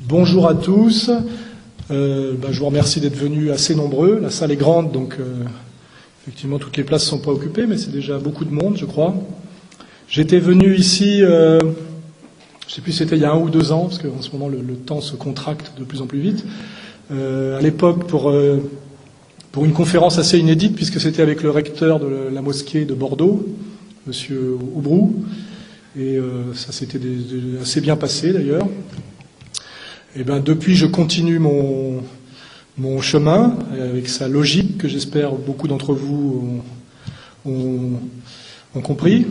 Bonjour à tous. Je vous remercie d'être venus assez nombreux. La salle est grande, donc effectivement toutes les places ne sont pas occupées, mais c'est déjà beaucoup de monde, je crois. J'étais venu ici, je ne sais plus si c'était il y a 1 ou 2 ans, parce qu'en ce moment le temps se contracte de plus en plus vite. À l'époque pour une conférence assez inédite, puisque c'était avec le recteur de la mosquée de Bordeaux, Monsieur Oubrou, et ça s'était assez bien passé d'ailleurs. Et depuis, je continue mon chemin avec sa logique que j'espère beaucoup d'entre vous ont compris,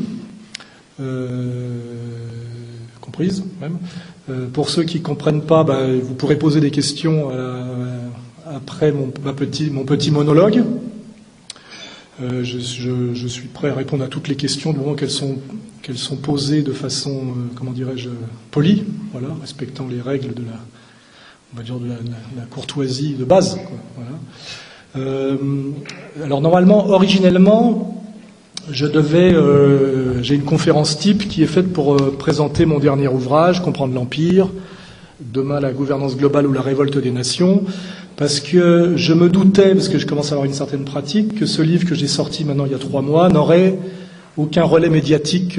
comprise même. Pour ceux qui ne comprennent pas, vous pourrez poser des questions après mon petit monologue. Je suis prêt à répondre à toutes les questions du moment qu'elles sont posées de façon, polie, voilà, respectant les règles de la courtoisie de base, quoi, voilà. Alors normalement, originellement, j'ai une conférence type qui est faite pour présenter mon dernier ouvrage, Comprendre l'Empire, demain la gouvernance globale ou la révolte des nations, parce que je me doutais, parce que je commence à avoir une certaine pratique, que ce livre que j'ai sorti maintenant il y a 3 mois n'aurait aucun relais médiatique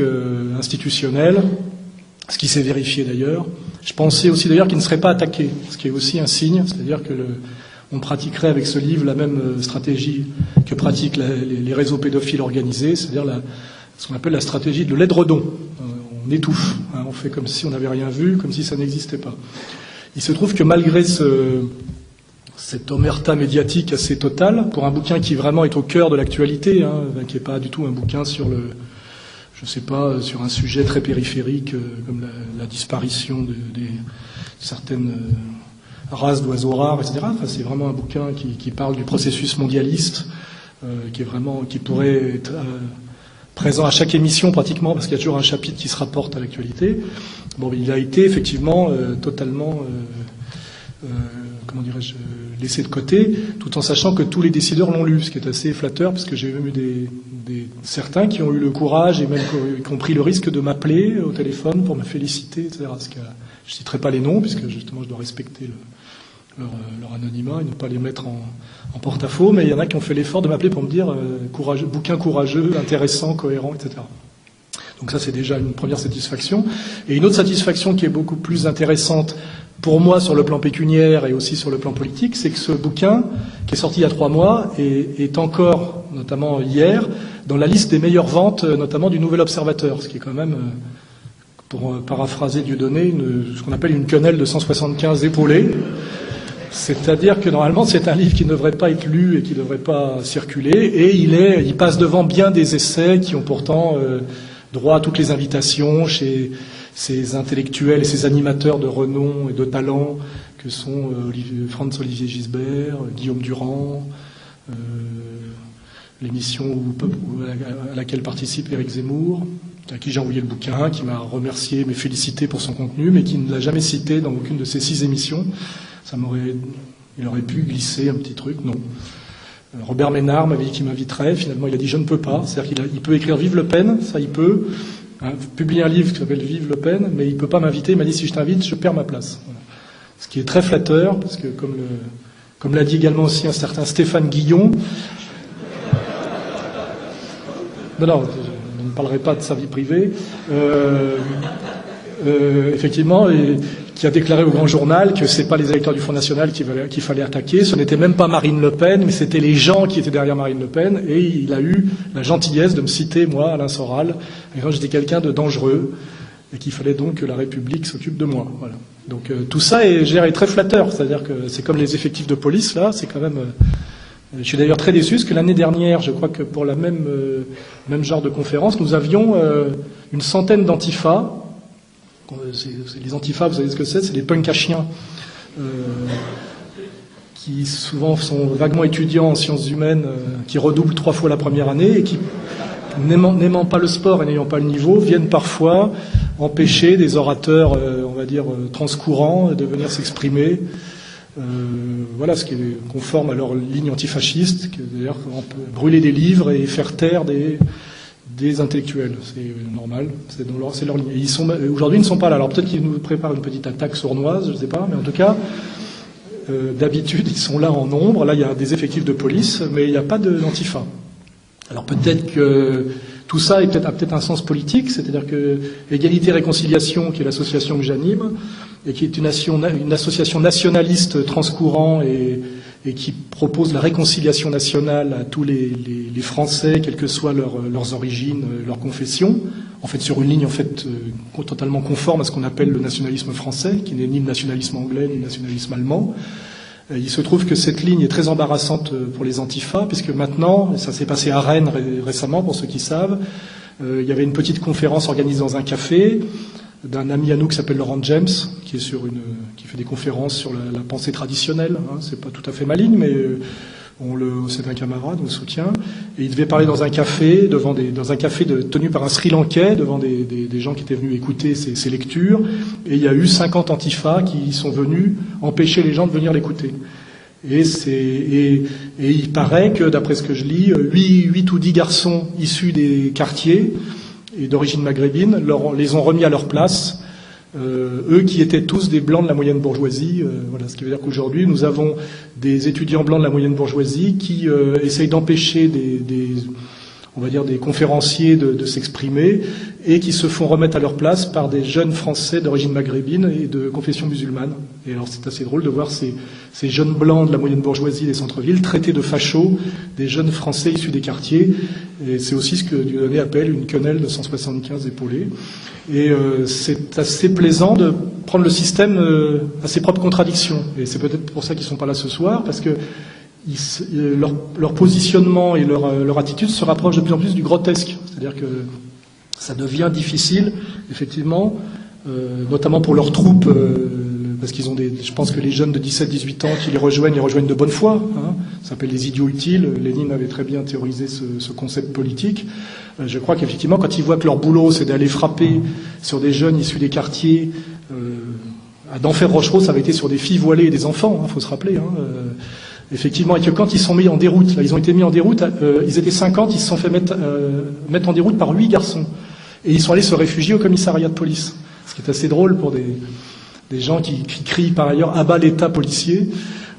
institutionnel, ce qui s'est vérifié d'ailleurs. Je pensais aussi d'ailleurs qu'il ne serait pas attaqué, ce qui est aussi un signe, c'est-à-dire que on pratiquerait avec ce livre la même stratégie que pratiquent les réseaux pédophiles organisés, c'est-à-dire ce qu'on appelle la stratégie de l'édredon. On étouffe, hein, on fait comme si on n'avait rien vu, comme si ça n'existait pas. Il se trouve que malgré cette omerta médiatique assez totale, pour un bouquin qui vraiment est au cœur de l'actualité, hein, qui n'est pas du tout un bouquin sur sur un sujet très périphérique comme la disparition de certaines races d'oiseaux rares, etc. Enfin, c'est vraiment un bouquin qui parle du processus mondialiste, qui pourrait être présent à chaque émission pratiquement, parce qu'il y a toujours un chapitre qui se rapporte à l'actualité. Bon, il a été effectivement totalement laissé de côté, tout en sachant que tous les décideurs l'ont lu, ce qui est assez flatteur, parce que j'ai même eu certains qui ont eu le courage et même qui ont pris le risque de m'appeler au téléphone pour me féliciter, etc. Parce que je ne citerai pas les noms, puisque justement je dois respecter leur anonymat et ne pas les mettre en porte-à-faux, mais il y en a qui ont fait l'effort de m'appeler pour me dire bouquin courageux, intéressant, cohérent, etc. Donc ça, c'est déjà une première satisfaction. Et une autre satisfaction qui est beaucoup plus intéressante pour moi sur le plan pécuniaire et aussi sur le plan politique, c'est que ce bouquin, qui est sorti il y a 3 mois, est encore, notamment hier, dans la liste des meilleures ventes, notamment du Nouvel Observateur, ce qui est quand même, pour paraphraser Dieudonné, ce qu'on appelle une quenelle de 175 épaulés. C'est-à-dire que normalement, c'est un livre qui ne devrait pas être lu et qui ne devrait pas circuler, et il passe devant bien des essais qui ont pourtant droit à toutes les invitations chez ces intellectuels et ces animateurs de renom et de talent que sont Franz-Olivier Gisbert, Guillaume Durand, l'émission à laquelle participe Éric Zemmour, à qui j'ai envoyé le bouquin, qui m'a remercié, m'a félicité pour son contenu, mais qui ne l'a jamais cité dans aucune de ses 6 émissions. Il aurait pu glisser un petit truc, non. Robert Ménard m'avait dit qu'il m'inviterait, finalement il a dit je ne peux pas, c'est-à-dire qu'il peut écrire Vive Le Pen, ça il peut, publier un livre qui s'appelle Vive Le Pen, mais il ne peut pas m'inviter, il m'a dit si je t'invite, je perds ma place. Voilà. Ce qui est très flatteur, parce que comme l'a dit également aussi un certain Stéphane Guillon, non, je ne parlerai pas de sa vie privée, effectivement, qui a déclaré au Grand Journal que c'est pas les électeurs du Front National qu'il fallait attaquer, ce n'était même pas Marine Le Pen, mais c'était les gens qui étaient derrière Marine Le Pen, et il a eu la gentillesse de me citer, moi, Alain Soral, quand j'étais quelqu'un de dangereux, et qu'il fallait donc que la République s'occupe de moi. Voilà. Donc tout ça est très flatteur, c'est-à-dire que c'est comme les effectifs de police, là, c'est quand même... je suis d'ailleurs très déçu, parce que l'année dernière, je crois que pour la même genre de conférence, nous avions une centaine d'antifas. Les antifas, vous savez ce que c'est les punks à chiens, qui souvent sont vaguement étudiants en sciences humaines, qui redoublent 3 fois la première année et qui, n'aimant pas le sport et n'ayant pas le niveau, viennent parfois empêcher des orateurs, transcourants, de venir s'exprimer. Voilà, ce qui est conforme à leur ligne antifasciste, d'ailleurs on peut brûler des livres et faire taire des intellectuels, c'est normal, c'est leur ligne. Aujourd'hui, ils ne sont pas là. Alors peut-être qu'ils nous préparent une petite attaque sournoise, je ne sais pas, mais en tout cas, d'habitude, ils sont là en nombre. Là, il y a des effectifs de police, mais il n'y a pas d'antifa. Alors peut-être que tout ça a peut-être un sens politique, c'est-à-dire que Égalité et Réconciliation, qui est l'association que j'anime, et qui est une association nationaliste transcourant et qui propose la réconciliation nationale à tous les Français, quelles que soient leurs origines, leurs confessions, en fait sur une ligne totalement conforme à ce qu'on appelle le nationalisme français, qui n'est ni le nationalisme anglais ni le nationalisme allemand. Il se trouve que cette ligne est très embarrassante pour les antifas, puisque maintenant, et ça s'est passé à Rennes récemment, pour ceux qui savent, il y avait une petite conférence organisée dans un café d'un ami à nous qui s'appelle Laurent James, qui fait des conférences sur la pensée traditionnelle. Hein, c'est pas tout à fait ma ligne, mais c'est un camarade, on le soutient. Et il devait parler dans un café, tenu par un Sri Lankais, devant des gens qui étaient venus écouter ses lectures. Et il y a eu 50 antifas qui sont venus empêcher les gens de venir l'écouter. Et il paraît que, d'après ce que je lis, 8 ou 10 garçons issus des quartiers et d'origine maghrébine les ont remis à leur place, eux qui étaient tous des blancs de la moyenne bourgeoisie. Voilà, ce qui veut dire qu'aujourd'hui, nous avons des étudiants blancs de la moyenne bourgeoisie qui essayent d'empêcher des conférenciers de s'exprimer et qui se font remettre à leur place par des jeunes Français d'origine maghrébine et de confession musulmane. Et alors c'est assez drôle de voir ces jeunes blancs de la moyenne bourgeoisie des centres-villes traités de fachos, des jeunes Français issus des quartiers. Et c'est aussi ce que Dieudonné appelle une quenelle de 175 épaulés. Et c'est assez plaisant de prendre le système à ses propres contradictions. Et c'est peut-être pour ça qu'ils ne sont pas là ce soir, parce que leur positionnement et leur attitude se rapprochent de plus en plus du grotesque. C'est-à-dire que ça devient difficile, effectivement, notamment pour leurs troupes, parce qu'ils ont je pense que les jeunes de 17-18 ans qui les rejoignent de bonne foi. Hein, ça s'appelle les idiots utiles. Lénine avait très bien théorisé ce concept politique. Je crois qu'effectivement, quand ils voient que leur boulot, c'est d'aller frapper sur des jeunes issus des quartiers, à d'Enfer-Rochereau, ça avait été sur des filles voilées et des enfants, faut se rappeler. Effectivement, et que quand ils sont mis en déroute, là, ils ont été mis en déroute, ils étaient 50, ils se sont fait mettre en déroute par 8 garçons. Et ils sont allés se réfugier au commissariat de police. Ce qui est assez drôle pour des gens qui crient par ailleurs « abat l'État policier ».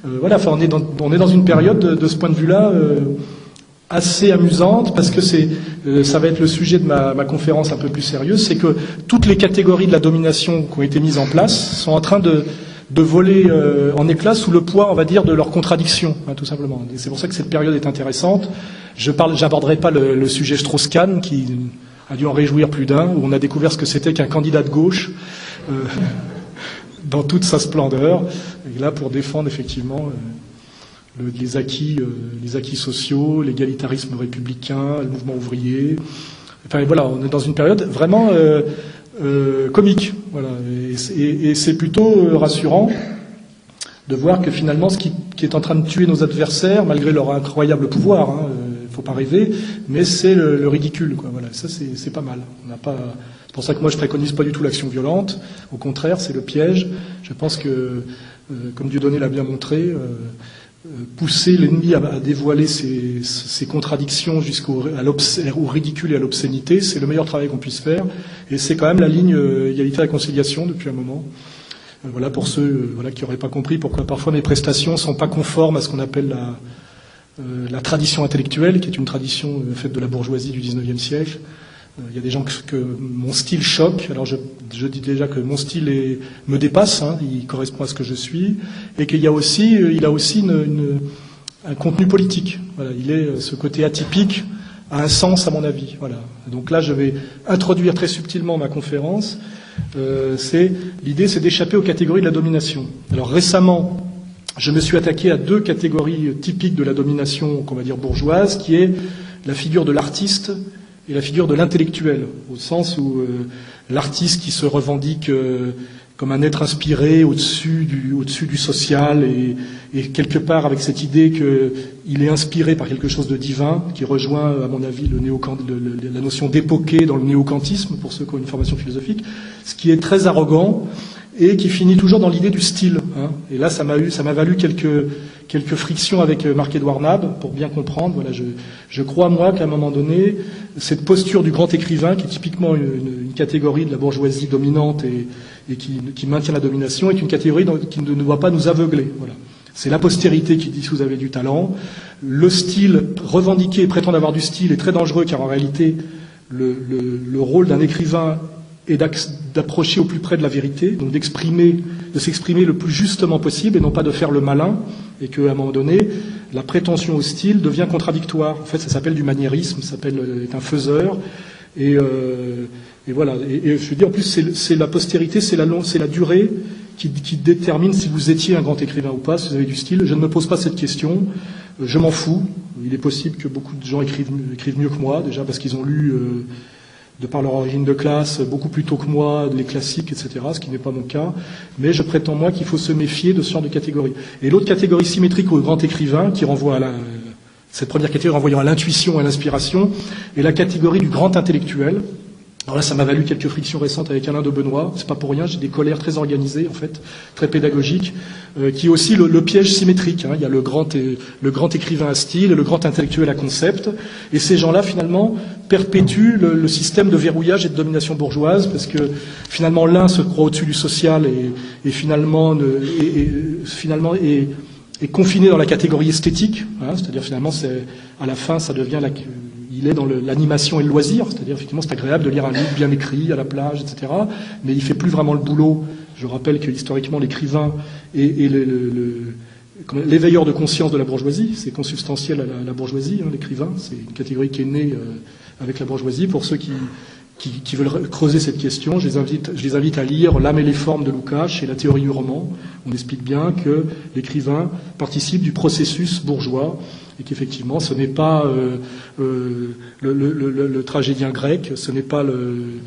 Voilà, enfin, on est dans une période de ce point de vue-là assez amusante, parce que ça va être le sujet de ma conférence un peu plus sérieuse, c'est que toutes les catégories de la domination qui ont été mises en place sont en train de voler en éclats sous le poids, on va dire, de leurs contradictions, tout simplement. Et c'est pour ça que cette période est intéressante. J'aborderai pas le sujet Strauss-Kahn, qui a dû en réjouir plus d'un, où on a découvert ce que c'était qu'un candidat de gauche, dans toute sa splendeur, et là pour défendre effectivement les acquis sociaux, l'égalitarisme républicain, le mouvement ouvrier. Enfin voilà, on est dans une période vraiment comique, voilà, et c'est plutôt rassurant de voir que finalement ce qui est en train de tuer nos adversaires, malgré leur incroyable pouvoir, faut pas rêver, mais c'est le ridicule, quoi. Voilà, ça c'est pas mal. C'est pour ça que moi je préconise pas du tout l'action violente. Au contraire, c'est le piège. Je pense que, comme Dieudonné l'a bien montré, pousser l'ennemi à dévoiler ses contradictions jusqu'au ridicule et à l'obscénité, c'est le meilleur travail qu'on puisse faire. Et c'est quand même la ligne égalité-réconciliation depuis un moment. Voilà, pour ceux qui n'auraient pas compris pourquoi parfois mes prestations ne sont pas conformes à ce qu'on appelle la tradition intellectuelle, qui est une tradition faite de la bourgeoisie du XIXe siècle. Il y a des gens que mon style choque. Alors je dis déjà que mon style me dépasse, il correspond à ce que je suis, et qu'il y a aussi, un contenu politique. Voilà, ce côté atypique a un sens à mon avis. Voilà. Donc là, je vais introduire très subtilement ma conférence. L'idée, c'est d'échapper aux catégories de la domination. Alors récemment, je me suis attaqué à 2 catégories typiques de la domination, qu'on va dire bourgeoise, qui est la figure de l'artiste et la figure de l'intellectuel, au sens où l'artiste qui se revendique comme un être inspiré au-dessus du social et quelque part avec cette idée qu'il est inspiré par quelque chose de divin, qui rejoint, à mon avis, la notion d'époqué dans le néo-kantisme, pour ceux qui ont une formation philosophique, ce qui est très arrogant et qui finit toujours dans l'idée du style. Hein. Et là, ça m'a valu quelques frictions avec Marc-Édouard Nab pour bien comprendre. Voilà, je crois, moi, qu'à un moment donné, cette posture du grand écrivain, qui est typiquement une catégorie de la bourgeoisie dominante et qui maintient la domination, est une catégorie qui ne doit pas nous aveugler. Voilà. C'est la postérité qui dit si vous avez du talent. Le style, revendiquer et prétendre avoir du style est très dangereux, car en réalité, le rôle d'un écrivain est d'approcher au plus près de la vérité, donc de s'exprimer le plus justement possible et non pas de faire le malin, et qu'à un moment donné, la prétention au style devient contradictoire. En fait, ça s'appelle du maniérisme, ça s'appelle être un faiseur, et voilà. Et je veux dire, en plus, c'est la postérité, c'est la durée qui détermine si vous étiez un grand écrivain ou pas, si vous avez du style. Je ne me pose pas cette question, je m'en fous. Il est possible que beaucoup de gens écrivent mieux que moi, déjà parce qu'ils ont lu, de par leur origine de classe, beaucoup plus tôt que moi, les classiques, etc., ce qui n'est pas mon cas. Mais je prétends, moi, qu'il faut se méfier de ce genre de catégorie. Et l'autre catégorie symétrique au grand écrivain, qui renvoie cette première catégorie renvoyant à l'intuition et à l'inspiration, est la catégorie du grand intellectuel. Alors là, ça m'a valu quelques frictions récentes avec Alain de Benoît. C'est pas pour rien, j'ai des colères très organisées, en fait, très pédagogiques, qui est aussi le piège symétrique. Hein. Il y a le grand écrivain à style et le grand intellectuel à concept. Et ces gens-là, finalement, perpétuent le système de verrouillage et de domination bourgeoise, parce que finalement, l'un se croit au-dessus du social et finalement est confiné dans la catégorie esthétique. Hein. C'est-à-dire, finalement, à la fin, ça devient il est dans l'animation et le loisir, c'est-à-dire effectivement c'est agréable de lire un livre bien écrit à la plage, etc. Mais il fait plus vraiment le boulot. Je rappelle que historiquement l'écrivain est l'éveilleur de conscience de la bourgeoisie, c'est consubstantiel à la bourgeoisie, hein, l'écrivain, c'est une catégorie qui est née avec la bourgeoisie. Pour ceux qui veulent creuser cette question, je les invite à lire L'âme et les formes de Lukács et la théorie du roman. On explique bien que l'écrivain participe du processus bourgeois et qu'effectivement ce n'est pas le tragédien grec, ce n'est pas le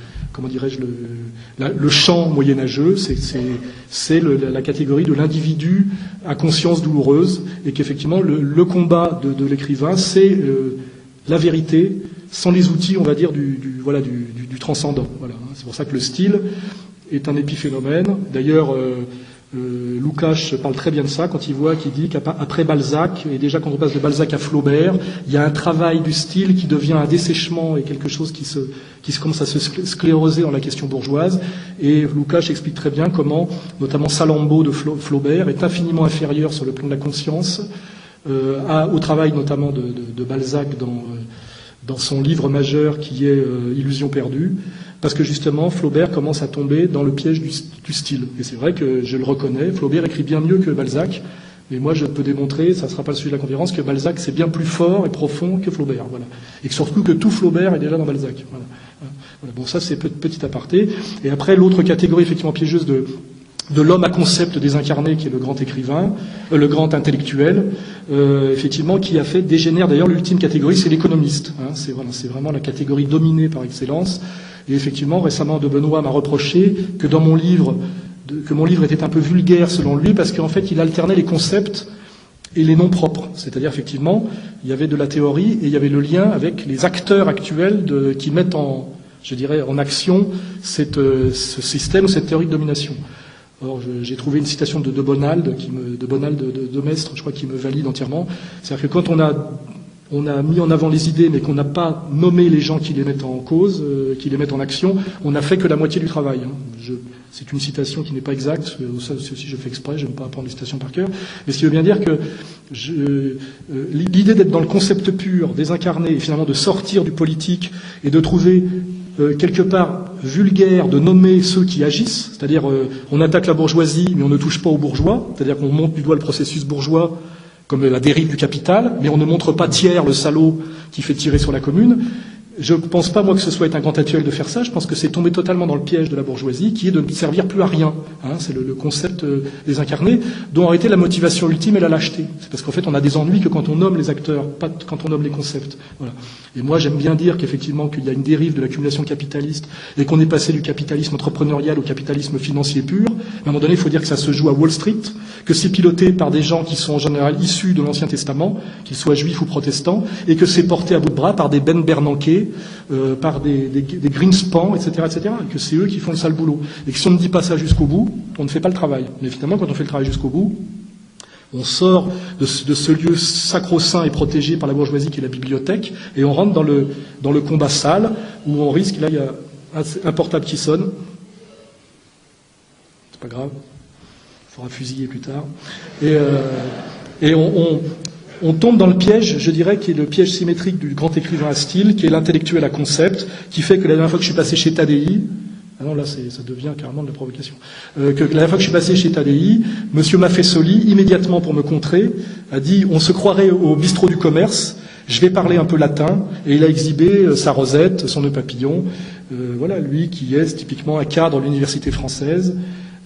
chant moyenâgeux, c'est la catégorie de l'individu à conscience douloureuse, et qu'effectivement le combat de l'écrivain, c'est la vérité sans les outils, on va dire, du transcendant. Voilà. C'est pour ça que le style est un épiphénomène. D'ailleurs, Lukács parle très bien de ça quand qu'il dit qu'après Balzac, et déjà quand on passe de Balzac à Flaubert, il y a un travail du style qui devient un dessèchement et quelque chose qui commence à se scléroser dans la question bourgeoise. Et Lukács explique très bien comment, notamment Salammbô de Flaubert, est infiniment inférieur sur le plan de la conscience au travail notamment de Balzac dans son livre majeur qui est Illusion perdue, parce que justement Flaubert commence à tomber dans le piège du style. Et c'est vrai que je le reconnais, Flaubert écrit bien mieux que Balzac, mais moi je peux démontrer, ça ne sera pas le sujet de la conférence, que Balzac c'est bien plus fort et profond que Flaubert. Voilà. Et surtout que tout Flaubert est déjà dans Balzac. Voilà. Voilà. Bon, ça c'est petit aparté. Et après, l'autre catégorie effectivement piégeuse de l'homme à concept désincarné, qui est le grand écrivain, le grand intellectuel, effectivement, qui a fait dégénère. D'ailleurs, l'ultime catégorie, c'est l'économiste. Hein, c'est vraiment la catégorie dominée par excellence. Et effectivement, récemment, de Benoît m'a reproché que dans mon livre, que mon livre était un peu vulgaire selon lui, parce qu'en fait, il alternait les concepts et les noms propres. C'est-à-dire, effectivement, il y avait de la théorie et il y avait le lien avec les acteurs actuels qui mettent en action ce système, cette théorie de domination. Or, j'ai trouvé une citation de Bonald, de Mestre, je crois, qui me valide entièrement. C'est-à-dire que quand on a mis en avant les idées, mais qu'on n'a pas nommé les gens qui les mettent en cause, qui les mettent en action, on n'a fait que la moitié du travail. Hein. C'est une citation qui n'est pas exacte, ça aussi je fais exprès, je n'aime pas apprendre les citations par cœur, mais ce qui veut bien dire que l'idée d'être dans le concept pur, désincarné, et finalement de sortir du politique et de trouver quelque part vulgaire de nommer ceux qui agissent, c'est-à-dire on attaque la bourgeoisie mais on ne touche pas aux bourgeois, c'est-à-dire qu'on monte du doigt le processus bourgeois comme la dérive du capital, mais on ne montre pas Thiers, le salaud qui fait tirer sur la commune. Je ne pense pas, moi, que ce soit un grand intellectuel de faire ça. Je pense que c'est tomber totalement dans le piège de la bourgeoisie, qui est de ne servir plus à rien. Hein, c'est le concept désincarné, dont en réalité la motivation ultime est la lâcheté. C'est parce qu'en fait, on a des ennuis que quand on nomme les acteurs, pas quand on nomme les concepts. Voilà. Et moi, j'aime bien dire qu'effectivement, qu'il y a une dérive de l'accumulation capitaliste et qu'on est passé du capitalisme entrepreneurial au capitalisme financier pur. Mais à un moment donné, il faut dire que ça se joue à Wall Street, que c'est piloté par des gens qui sont en général issus de l'Ancien Testament, qu'ils soient juifs ou protestants, et que c'est porté à bout de bras par des Ben Bernanke payés par des Greenspans, etc., etc., et que c'est eux qui font le sale boulot. Et que si on ne dit pas ça jusqu'au bout, on ne fait pas le travail. Mais évidemment, quand on fait le travail jusqu'au bout, on sort de ce lieu sacro-saint et protégé par la bourgeoisie qui est la bibliothèque, et on rentre dans le combat sale, où on risque, là il y a un portable qui sonne, c'est pas grave, il faudra fusiller plus tard, et on tombe dans le piège, je dirais, qui est le piège symétrique du grand écrivain à style, qui est l'intellectuel à concept, qui fait que la dernière fois que je suis passé chez Tadi, ah non, là, ça devient carrément de la provocation. Que la dernière fois que je suis passé chez Tadi, Monsieur Maffesoli, immédiatement pour me contrer, a dit « On se croirait au bistrot du commerce, je vais parler un peu latin », et il a exhibé sa rosette, son nœud papillon. Voilà, lui qui est typiquement un cadre de l'université française.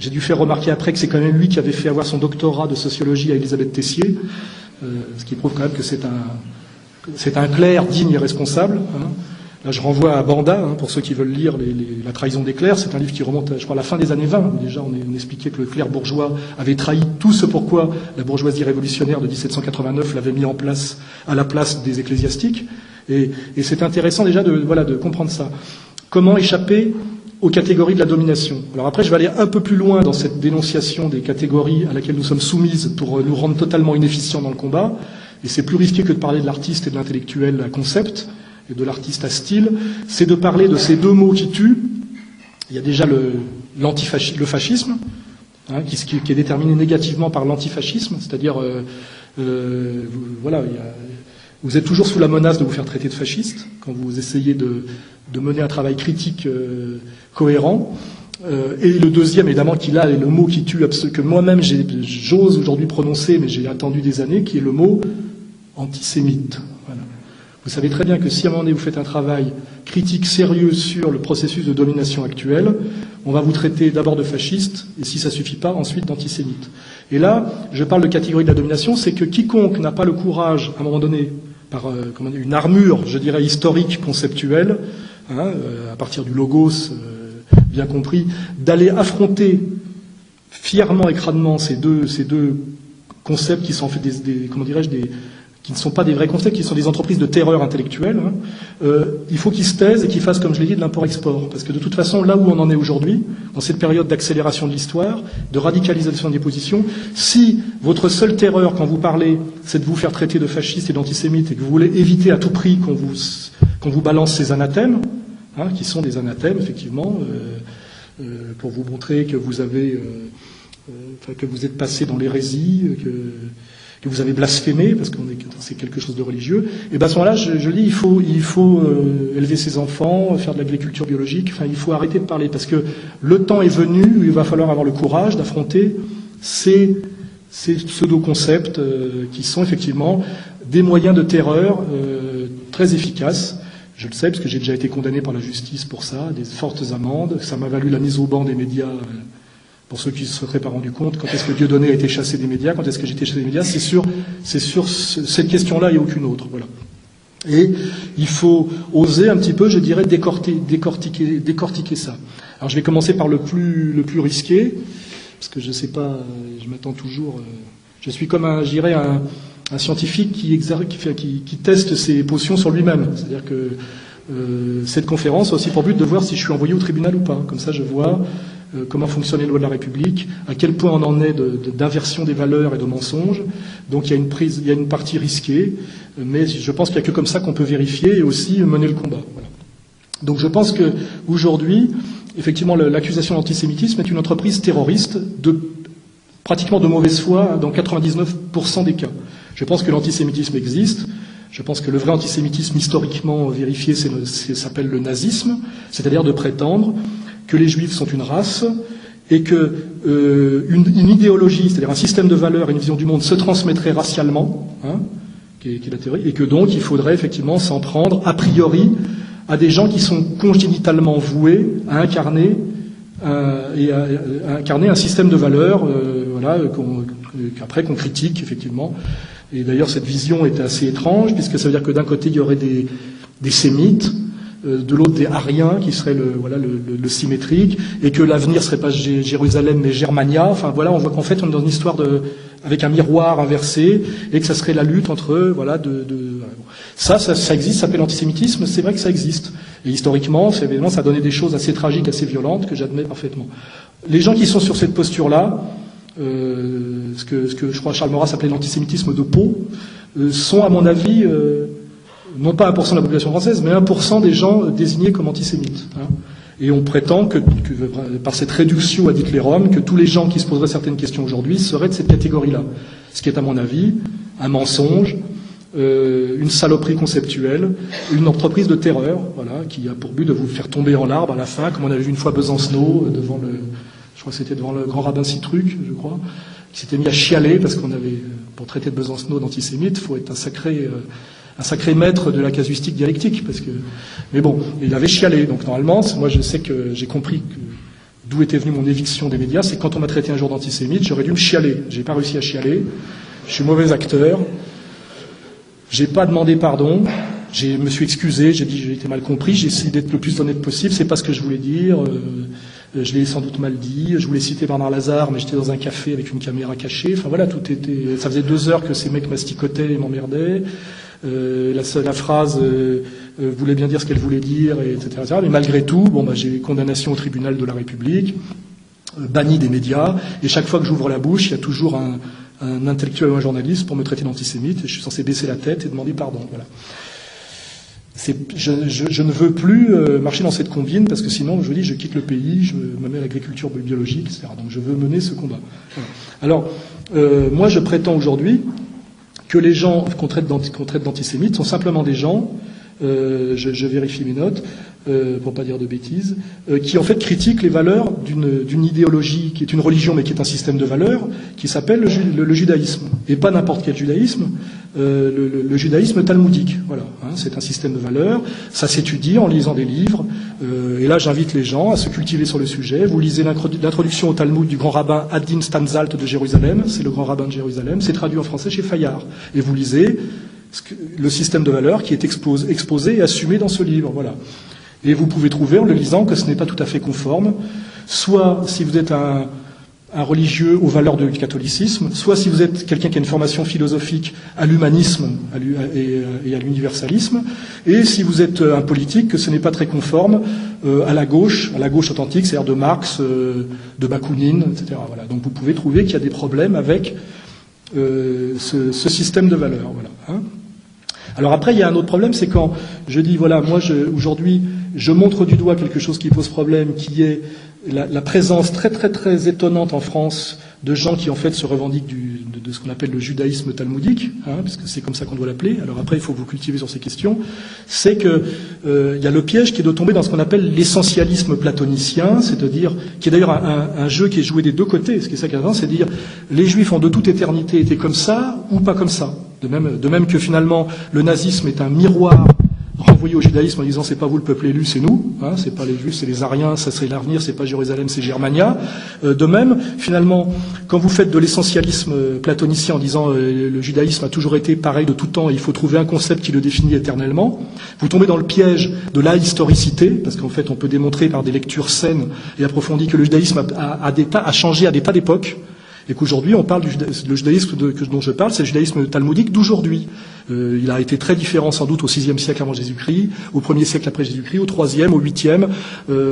J'ai dû faire remarquer après que c'est quand même lui qui avait fait avoir son doctorat de sociologie à Elisabeth Tessier, ce qui prouve quand même que c'est un clerc digne et responsable. Hein. Là, je renvoie à Banda, pour ceux qui veulent lire La trahison des clercs. C'est un livre qui remonte, je crois, à la fin des années 20. Où déjà, on expliquait que le clerc bourgeois avait trahi tout ce pourquoi la bourgeoisie révolutionnaire de 1789 l'avait mis en place à la place des ecclésiastiques. Et c'est intéressant déjà de comprendre ça. Comment échapper aux catégories de la domination. Alors après, je vais aller un peu plus loin dans cette dénonciation des catégories à laquelle nous sommes soumises pour nous rendre totalement inefficients dans le combat. Et c'est plus risqué que de parler de l'artiste et de l'intellectuel à concept, et de l'artiste à style, c'est de parler de ces deux mots qui tuent. Il y a déjà le fascisme, hein, qui est déterminé négativement par l'antifascisme, c'est-à-dire, voilà, vous êtes toujours sous la menace de vous faire traiter de fasciste quand vous essayez de mener un travail critique cohérent. Et le deuxième, évidemment, qui là est le mot qui tue, que moi-même j'ose aujourd'hui prononcer, mais j'ai attendu des années, qui est le mot antisémite. Voilà. Vous savez très bien que si à un moment donné vous faites un travail critique sérieux sur le processus de domination actuel, on va vous traiter d'abord de fasciste, et si ça suffit pas, ensuite d'antisémite. Et là, je parle de catégorie de la domination, c'est que quiconque n'a pas le courage, à un moment donné, par une armure, je dirais, historique, conceptuelle, hein, à partir du logos, bien compris, d'aller affronter fièrement et crânement ces deux concepts qui sont en fait qui ne sont pas des vrais concepts, qui sont des entreprises de terreur intellectuelle, hein, il faut qu'ils se taisent et qu'ils fassent, comme je l'ai dit, de l'import-export. Parce que de toute façon, là où on en est aujourd'hui, dans cette période d'accélération de l'histoire, de radicalisation des positions, si votre seule terreur quand vous parlez, c'est de vous faire traiter de fasciste et d'antisémite, et que vous voulez éviter à tout prix qu'on vous balance ces anathèmes, hein, qui sont des anathèmes, effectivement, pour vous montrer que vous avez, que vous êtes passé dans l'hérésie, que vous avez blasphémé, parce que c'est quelque chose de religieux, et bien à ce moment-là, je dis, il faut élever ses enfants, faire de l'agriculture biologique, enfin, il faut arrêter de parler, parce que le temps est venu où il va falloir avoir le courage d'affronter ces pseudo-concepts qui sont effectivement des moyens de terreur très efficaces. Je le sais, parce que j'ai déjà été condamné par la justice pour ça, des fortes amendes, ça m'a valu la mise au banc des médias. Pour ceux qui ne se seraient pas rendus compte, quand est-ce que Dieudonné a été chassé des médias, quand est-ce que j'ai été chassé des médias, c'est sur cette question-là et aucune autre. Voilà. Et il faut oser un petit peu, je dirais, décortiquer ça. Alors je vais commencer par le plus risqué, parce que je ne sais pas, je m'attends toujours. Je suis comme un scientifique qui teste ses potions sur lui-même. C'est-à-dire que cette conférence a aussi pour but de voir si je suis envoyé au tribunal ou pas. Comme ça, je vois comment fonctionnent les lois de la République, à quel point on en est d'inversion des valeurs et de mensonges. Donc il y a une partie risquée, mais je pense qu'il n'y a que comme ça qu'on peut vérifier et aussi mener le combat. Voilà. Donc je pense qu'aujourd'hui, effectivement, l'accusation d'antisémitisme est une entreprise terroriste pratiquement de mauvaise foi dans 99% des cas. Je pense que l'antisémitisme existe. Je pense que le vrai antisémitisme historiquement vérifié s'appelle le nazisme, c'est-à-dire de prétendre que les juifs sont une race et que une idéologie, c'est-à-dire un système de valeurs et une vision du monde se transmettrait racialement, hein, qui est la théorie, et que donc il faudrait effectivement s'en prendre a priori à des gens qui sont congénitalement voués à incarner un système de valeurs, voilà, qu'après qu'on critique effectivement. Et d'ailleurs cette vision est assez étrange puisque ça veut dire que d'un côté il y aurait des sémites, de l'autre des Ariens, qui serait le symétrique, et que l'avenir serait pas Jérusalem mais Germania. Enfin voilà, on voit qu'en fait on est dans une histoire avec un miroir inversé, et que ça serait la lutte entre ça existe, ça s'appelle l'antisémitisme, c'est vrai que ça existe. Et historiquement, évidemment, ça a donné des choses assez tragiques, assez violentes, que j'admets parfaitement. Les gens qui sont sur cette posture-là, ce que je crois Charles Maurras appelait l'antisémitisme de peau, sont à mon avis non pas 1% de la population française, mais 1% des gens désignés comme antisémites. Hein. Et on prétend que par cette réduction ad Hitlerum, que tous les gens qui se poseraient certaines questions aujourd'hui seraient de cette catégorie-là. Ce qui est à mon avis un mensonge, une saloperie conceptuelle, une entreprise de terreur, qui a pour but de vous faire tomber en l'arbre à la fin, comme on avait vu une fois Besancenot devant je crois que c'était devant le grand rabbin Citruc, je crois, qui s'était mis à chialer parce qu'on avait, pour traiter de Besancenot d'antisémite, il faut être un sacré maître de la casuistique dialectique, mais bon, il avait chialé. Donc normalement, moi je sais que j'ai compris d'où était venue mon éviction des médias, c'est que quand on m'a traité un jour d'antisémite, j'aurais dû me chialer. J'ai pas réussi à chialer, je suis mauvais acteur, j'ai pas demandé pardon, je me suis excusé, j'ai dit j'ai été mal compris, j'ai essayé d'être le plus honnête possible, c'est pas ce que je voulais dire, je l'ai sans doute mal dit, je voulais citer Bernard Lazare, mais j'étais dans un café avec une caméra cachée, enfin voilà, ça faisait 2 heures que ces mecs masticotaient et m'emmerdaient. La phrase voulait bien dire ce qu'elle voulait dire, etc. Mais malgré tout, j'ai condamnation au tribunal de la République, banni des médias, et chaque fois que j'ouvre la bouche, il y a toujours un intellectuel ou un journaliste pour me traiter d'antisémite, et je suis censé baisser la tête et demander pardon. Voilà. Je ne veux plus marcher dans cette combine, parce que sinon, je vous dis, je quitte le pays, je me mets à l'agriculture biologique, etc. Donc je veux mener ce combat. Voilà. Alors, moi je prétends aujourd'hui que les gens qu'on traite d'antisémites sont simplement des gens, je vérifie mes notes, pour pas dire de bêtises, qui en fait critiquent les valeurs d'une idéologie qui est une religion mais qui est un système de valeurs, qui s'appelle le judaïsme. Et pas n'importe quel judaïsme, le judaïsme talmudique. Voilà, hein, c'est un système de valeurs, ça s'étudie en lisant des livres, et là j'invite les gens à se cultiver sur le sujet. Vous lisez l'introduction au Talmud du grand rabbin Adin Stanzalt de Jérusalem, c'est le grand rabbin de Jérusalem, c'est traduit en français chez Fayard. Et vous lisez le système de valeurs qui est exposé et assumé dans ce livre. Voilà. Et vous pouvez trouver, en le lisant, que ce n'est pas tout à fait conforme, soit si vous êtes un religieux aux valeurs du catholicisme, soit si vous êtes quelqu'un qui a une formation philosophique à l'humanisme et à l'universalisme, et si vous êtes un politique, que ce n'est pas très conforme à la gauche authentique, c'est-à-dire de Marx, de Bakounine, etc. Voilà. Donc vous pouvez trouver qu'il y a des problèmes avec ce système de valeurs. Voilà. Hein. Alors après, il y a un autre problème, c'est quand je dis, voilà, moi aujourd'hui, je montre du doigt quelque chose qui pose problème, qui est la présence très très très étonnante en France de gens qui en fait se revendiquent de ce qu'on appelle le judaïsme talmudique, hein, parce que c'est comme ça qu'on doit l'appeler. Alors après, il faut vous cultiver sur ces questions. C'est que il y a le piège qui est de tomber dans ce qu'on appelle l'essentialisme platonicien, c'est-à-dire qui est d'ailleurs un jeu qui est joué des deux côtés. Ce qui est ça qui est intéressant, c'est de dire les Juifs ont de toute éternité été comme ça ou pas comme ça. De même que finalement le nazisme est un miroir renvoyé au judaïsme en disant c'est pas vous le peuple élu, c'est nous, hein, c'est pas les Juifs, c'est les Ariens, ça c'est l'avenir, c'est pas Jérusalem, c'est Germania. De même, finalement, quand vous faites de l'essentialisme platonicien en disant le judaïsme a toujours été pareil de tout temps, et il faut trouver un concept qui le définit éternellement, vous tombez dans le piège de la historicité, parce qu'en fait on peut démontrer par des lectures saines et approfondies que le judaïsme a changé à des tas d'époques. Et qu'aujourd'hui, on parle le judaïsme dont je parle, c'est le judaïsme talmudique d'aujourd'hui. Il a été très différent sans doute au VIe siècle avant Jésus-Christ, au 1er siècle après Jésus-Christ, au 3e, au 8e,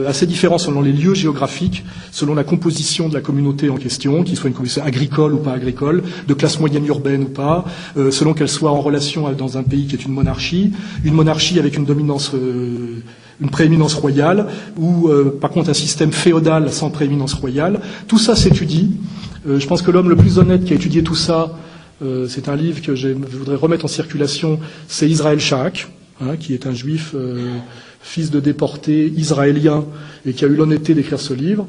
assez différent selon les lieux géographiques, selon la composition de la communauté en question, qu'il soit une communauté agricole ou pas agricole, de classe moyenne urbaine ou pas, selon qu'elle soit en relation dans un pays qui est une monarchie avec une dominance une prééminence royale, ou par contre un système féodal sans prééminence royale. Tout ça s'étudie. Je pense que l'homme le plus honnête qui a étudié tout ça, c'est un livre que je voudrais remettre en circulation, c'est Israël Shaak, hein, qui est un juif, fils de déportés israélien, et qui a eu l'honnêteté d'écrire ce livre,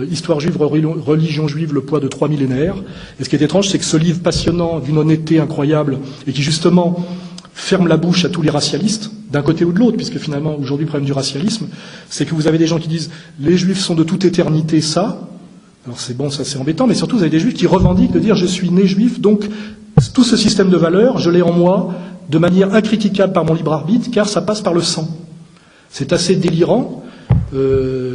Histoire juive, religion juive, le poids de 3 millénaires. Et ce qui est étrange, c'est que ce livre passionnant, d'une honnêteté incroyable, et qui justement ferme la bouche à tous les racialistes, d'un côté ou de l'autre, puisque finalement, aujourd'hui, le problème du racialisme, c'est que vous avez des gens qui disent « les juifs sont de toute éternité ça », alors c'est bon, ça c'est embêtant, mais surtout vous avez des juifs qui revendiquent de dire « je suis né juif, donc tout ce système de valeurs, je l'ai en moi, de manière incritiquable par mon libre arbitre, car ça passe par le sang ». C'est assez délirant.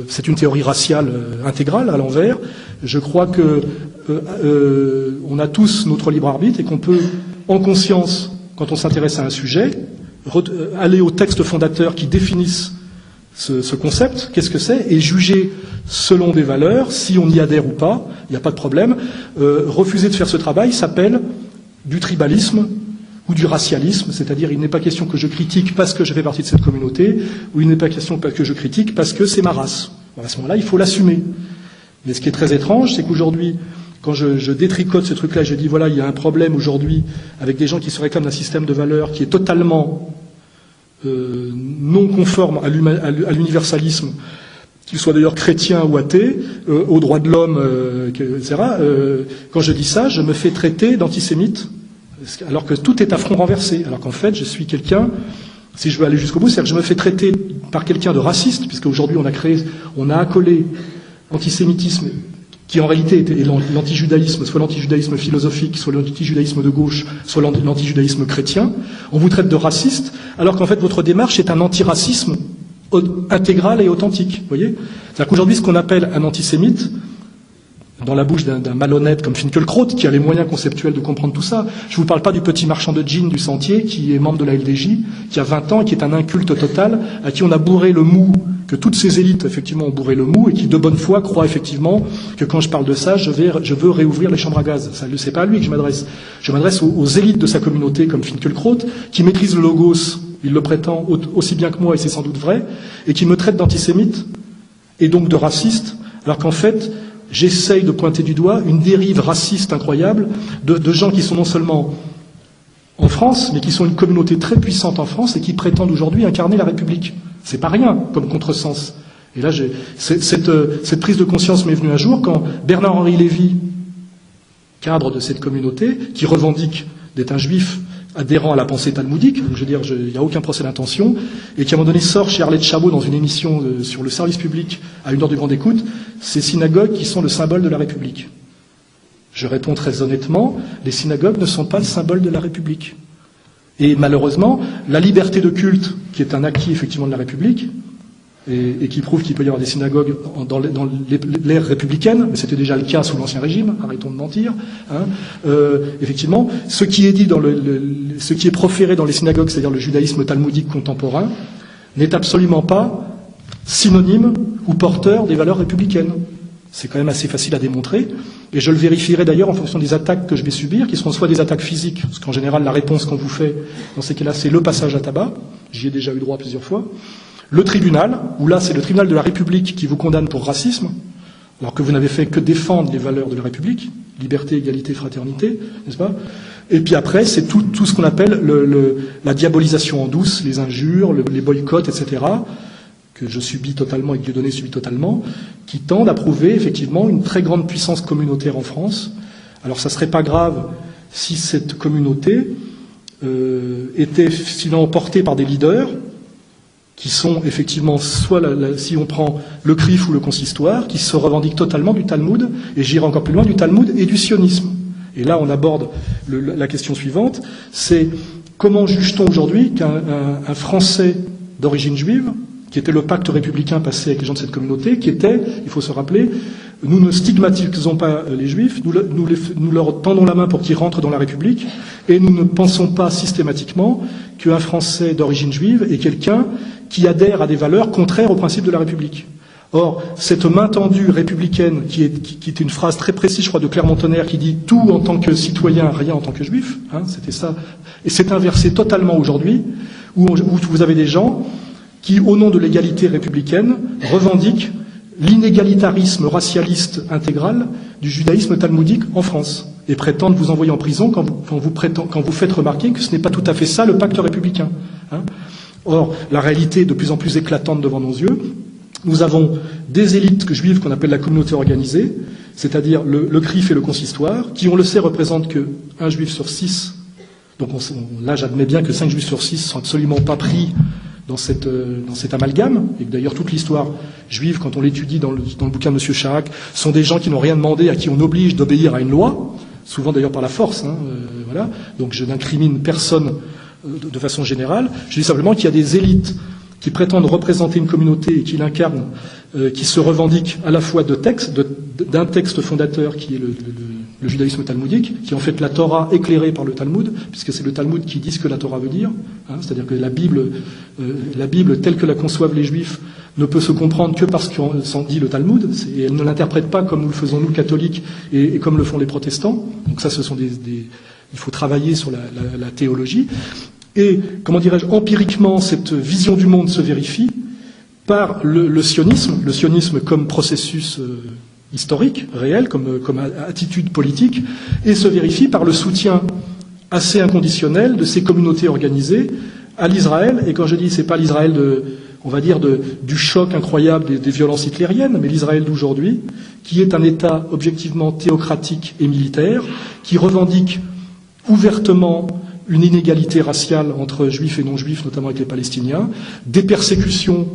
C'est une théorie raciale intégrale, à l'envers. Je crois que on a tous notre libre arbitre et qu'on peut, en conscience, quand on s'intéresse à un sujet, aller aux textes fondateurs qui définissent ce concept, qu'est-ce que c'est, et juger selon des valeurs, si on y adhère ou pas, il n'y a pas de problème. Refuser de faire ce travail s'appelle du tribalisme ou du racialisme, c'est-à-dire il n'est pas question que je critique parce que je fais partie de cette communauté, ou il n'est pas question que je critique parce que c'est ma race. Bon, à ce moment-là, il faut l'assumer. Mais ce qui est très étrange, c'est qu'aujourd'hui, quand je détricote ce truc-là, je dis voilà, il y a un problème aujourd'hui avec des gens qui se réclament d'un système de valeurs qui est totalement non conforme à l'universalisme, qu'il soit d'ailleurs chrétien ou athée, aux droits de l'homme, etc. Quand je dis ça, je me fais traiter d'antisémite, alors que tout est à front renversé. Alors qu'en fait, je suis quelqu'un, si je veux aller jusqu'au bout, c'est-à-dire que je me fais traiter par quelqu'un de raciste, puisque aujourd'hui on a accolé l'antisémitisme, qui en réalité était l'antijudaïsme, soit l'antijudaïsme philosophique, soit l'antijudaïsme de gauche, soit l'antijudaïsme chrétien. On vous traite de raciste, alors qu'en fait votre démarche est un antiracisme intégral et authentique. Vous voyez ? C'est-à-dire qu'aujourd'hui, ce qu'on appelle un antisémite, dans la bouche d'un malhonnête comme Finkielkraut, qui a les moyens conceptuels de comprendre tout ça. Je ne vous parle pas du petit marchand de jeans du Sentier, qui est membre de la LDJ, qui a 20 ans et qui est un inculte total, à qui on a bourré le mou, que toutes ces élites, effectivement, ont bourré le mou, et qui, de bonne foi, croient effectivement que quand je parle de ça, je veux réouvrir les chambres à gaz. Ça, c'est pas à lui que je m'adresse. Je m'adresse aux élites de sa communauté, comme Finkielkraut, qui maîtrisent le logos, il le prétend aussi bien que moi, et c'est sans doute vrai, et qui me traitent d'antisémite, et donc de raciste, alors qu'en fait, j'essaye de pointer du doigt une dérive raciste incroyable de gens qui sont non seulement en France, mais qui sont une communauté très puissante en France et qui prétendent aujourd'hui incarner la République. C'est pas rien comme contresens. Et là, cette prise de conscience m'est venue un jour quand Bernard-Henri Lévy, cadre de cette communauté, qui revendique d'être un juif adhérent à la pensée talmudique, donc je veux dire, il n'y a aucun procès d'intention, et qui à un moment donné sort chez Arlette Chabot dans une émission sur le service public à 1 heure de grande écoute, ces synagogues qui sont le symbole de la République. Je réponds très honnêtement, les synagogues ne sont pas le symbole de la République. Et malheureusement, la liberté de culte, qui est un acquis effectivement de la République, et qui prouve qu'il peut y avoir des synagogues dans l'ère républicaine, mais c'était déjà le cas sous l'Ancien Régime, arrêtons de mentir. Effectivement, ce qui est dit ce qui est proféré dans les synagogues, c'est-à-dire le judaïsme talmudique contemporain, n'est absolument pas synonyme ou porteur des valeurs républicaines. C'est quand même assez facile à démontrer, et je le vérifierai d'ailleurs en fonction des attaques que je vais subir, qui seront soit des attaques physiques, parce qu'en général la réponse qu'on vous fait dans ces cas-là, c'est le passage à tabac, j'y ai déjà eu droit plusieurs fois, le tribunal, où là c'est le tribunal de la République qui vous condamne pour racisme, alors que vous n'avez fait que défendre les valeurs de la République, liberté, égalité, fraternité, n'est-ce pas ? Et puis après, c'est tout ce qu'on appelle la diabolisation en douce, les injures, les boycotts, etc., que je subis totalement et que Dieudonné subit totalement, qui tendent à prouver effectivement une très grande puissance communautaire en France. Alors ça serait pas grave si cette communauté était finalement portée par des leaders qui sont effectivement, soit si on prend le CRIF ou le consistoire, qui se revendiquent totalement du Talmud, et j'irai encore plus loin, du Talmud et du sionisme. Et là, on aborde la question suivante, c'est comment juge-t-on aujourd'hui qu'un Français d'origine juive, qui était le pacte républicain passé avec les gens de cette communauté, qui était, il faut se rappeler, nous ne stigmatisons pas les Juifs, nous leur tendons la main pour qu'ils rentrent dans la République, et nous ne pensons pas systématiquement qu'un Français d'origine juive est quelqu'un qui adhère à des valeurs contraires aux principes de la République. Or, cette main tendue républicaine, qui est une phrase très précise, je crois, de Clermont-Tonnerre, qui dit « tout en tant que citoyen, rien en tant que juif », c'était ça, et c'est inversé totalement aujourd'hui, où vous avez des gens qui, au nom de l'égalité républicaine, revendiquent l'inégalitarisme racialiste intégral du judaïsme talmudique en France, et prétendent vous envoyer en prison quand vous faites remarquer que ce n'est pas tout à fait ça le pacte républicain. Or, la réalité est de plus en plus éclatante devant nos yeux. Nous avons des élites juives qu'on appelle la communauté organisée, c'est-à-dire le CRIF et le consistoire, qui, on le sait, représentent qu'un juif sur 6. Donc là, j'admets bien que 5 juifs sur 6 sont absolument pas pris dans cet amalgame, et que d'ailleurs toute l'histoire juive, quand on l'étudie dans le bouquin de M. Charac, sont des gens qui n'ont rien demandé, à qui on oblige d'obéir à une loi, souvent d'ailleurs par la force. Voilà. Donc je n'incrimine personne de façon générale. Je dis simplement qu'il y a des élites qui prétendent représenter une communauté et qui l'incarnent, qui se revendiquent à la fois d'un texte fondateur qui est le judaïsme talmudique, qui est en fait la Torah éclairée par le Talmud, puisque c'est le Talmud qui dit ce que la Torah veut dire, c'est-à-dire que la Bible telle que la conçoivent les Juifs ne peut se comprendre que parce qu'on s'en dit le Talmud, et elle ne l'interprète pas comme nous le faisons nous catholiques et comme le font les protestants. Donc ça, ce sont il faut travailler sur la théologie. Et, comment dirais-je, empiriquement, cette vision du monde se vérifie par le sionisme comme processus historique, réel, comme attitude politique, et se vérifie par le soutien assez inconditionnel de ces communautés organisées à l'Israël. Et quand je dis c'est pas l'Israël du choc incroyable des violences hitlériennes, mais l'Israël d'aujourd'hui, qui est un État objectivement théocratique et militaire, qui revendique ouvertement une inégalité raciale entre juifs et non-juifs, notamment avec les Palestiniens, des persécutions,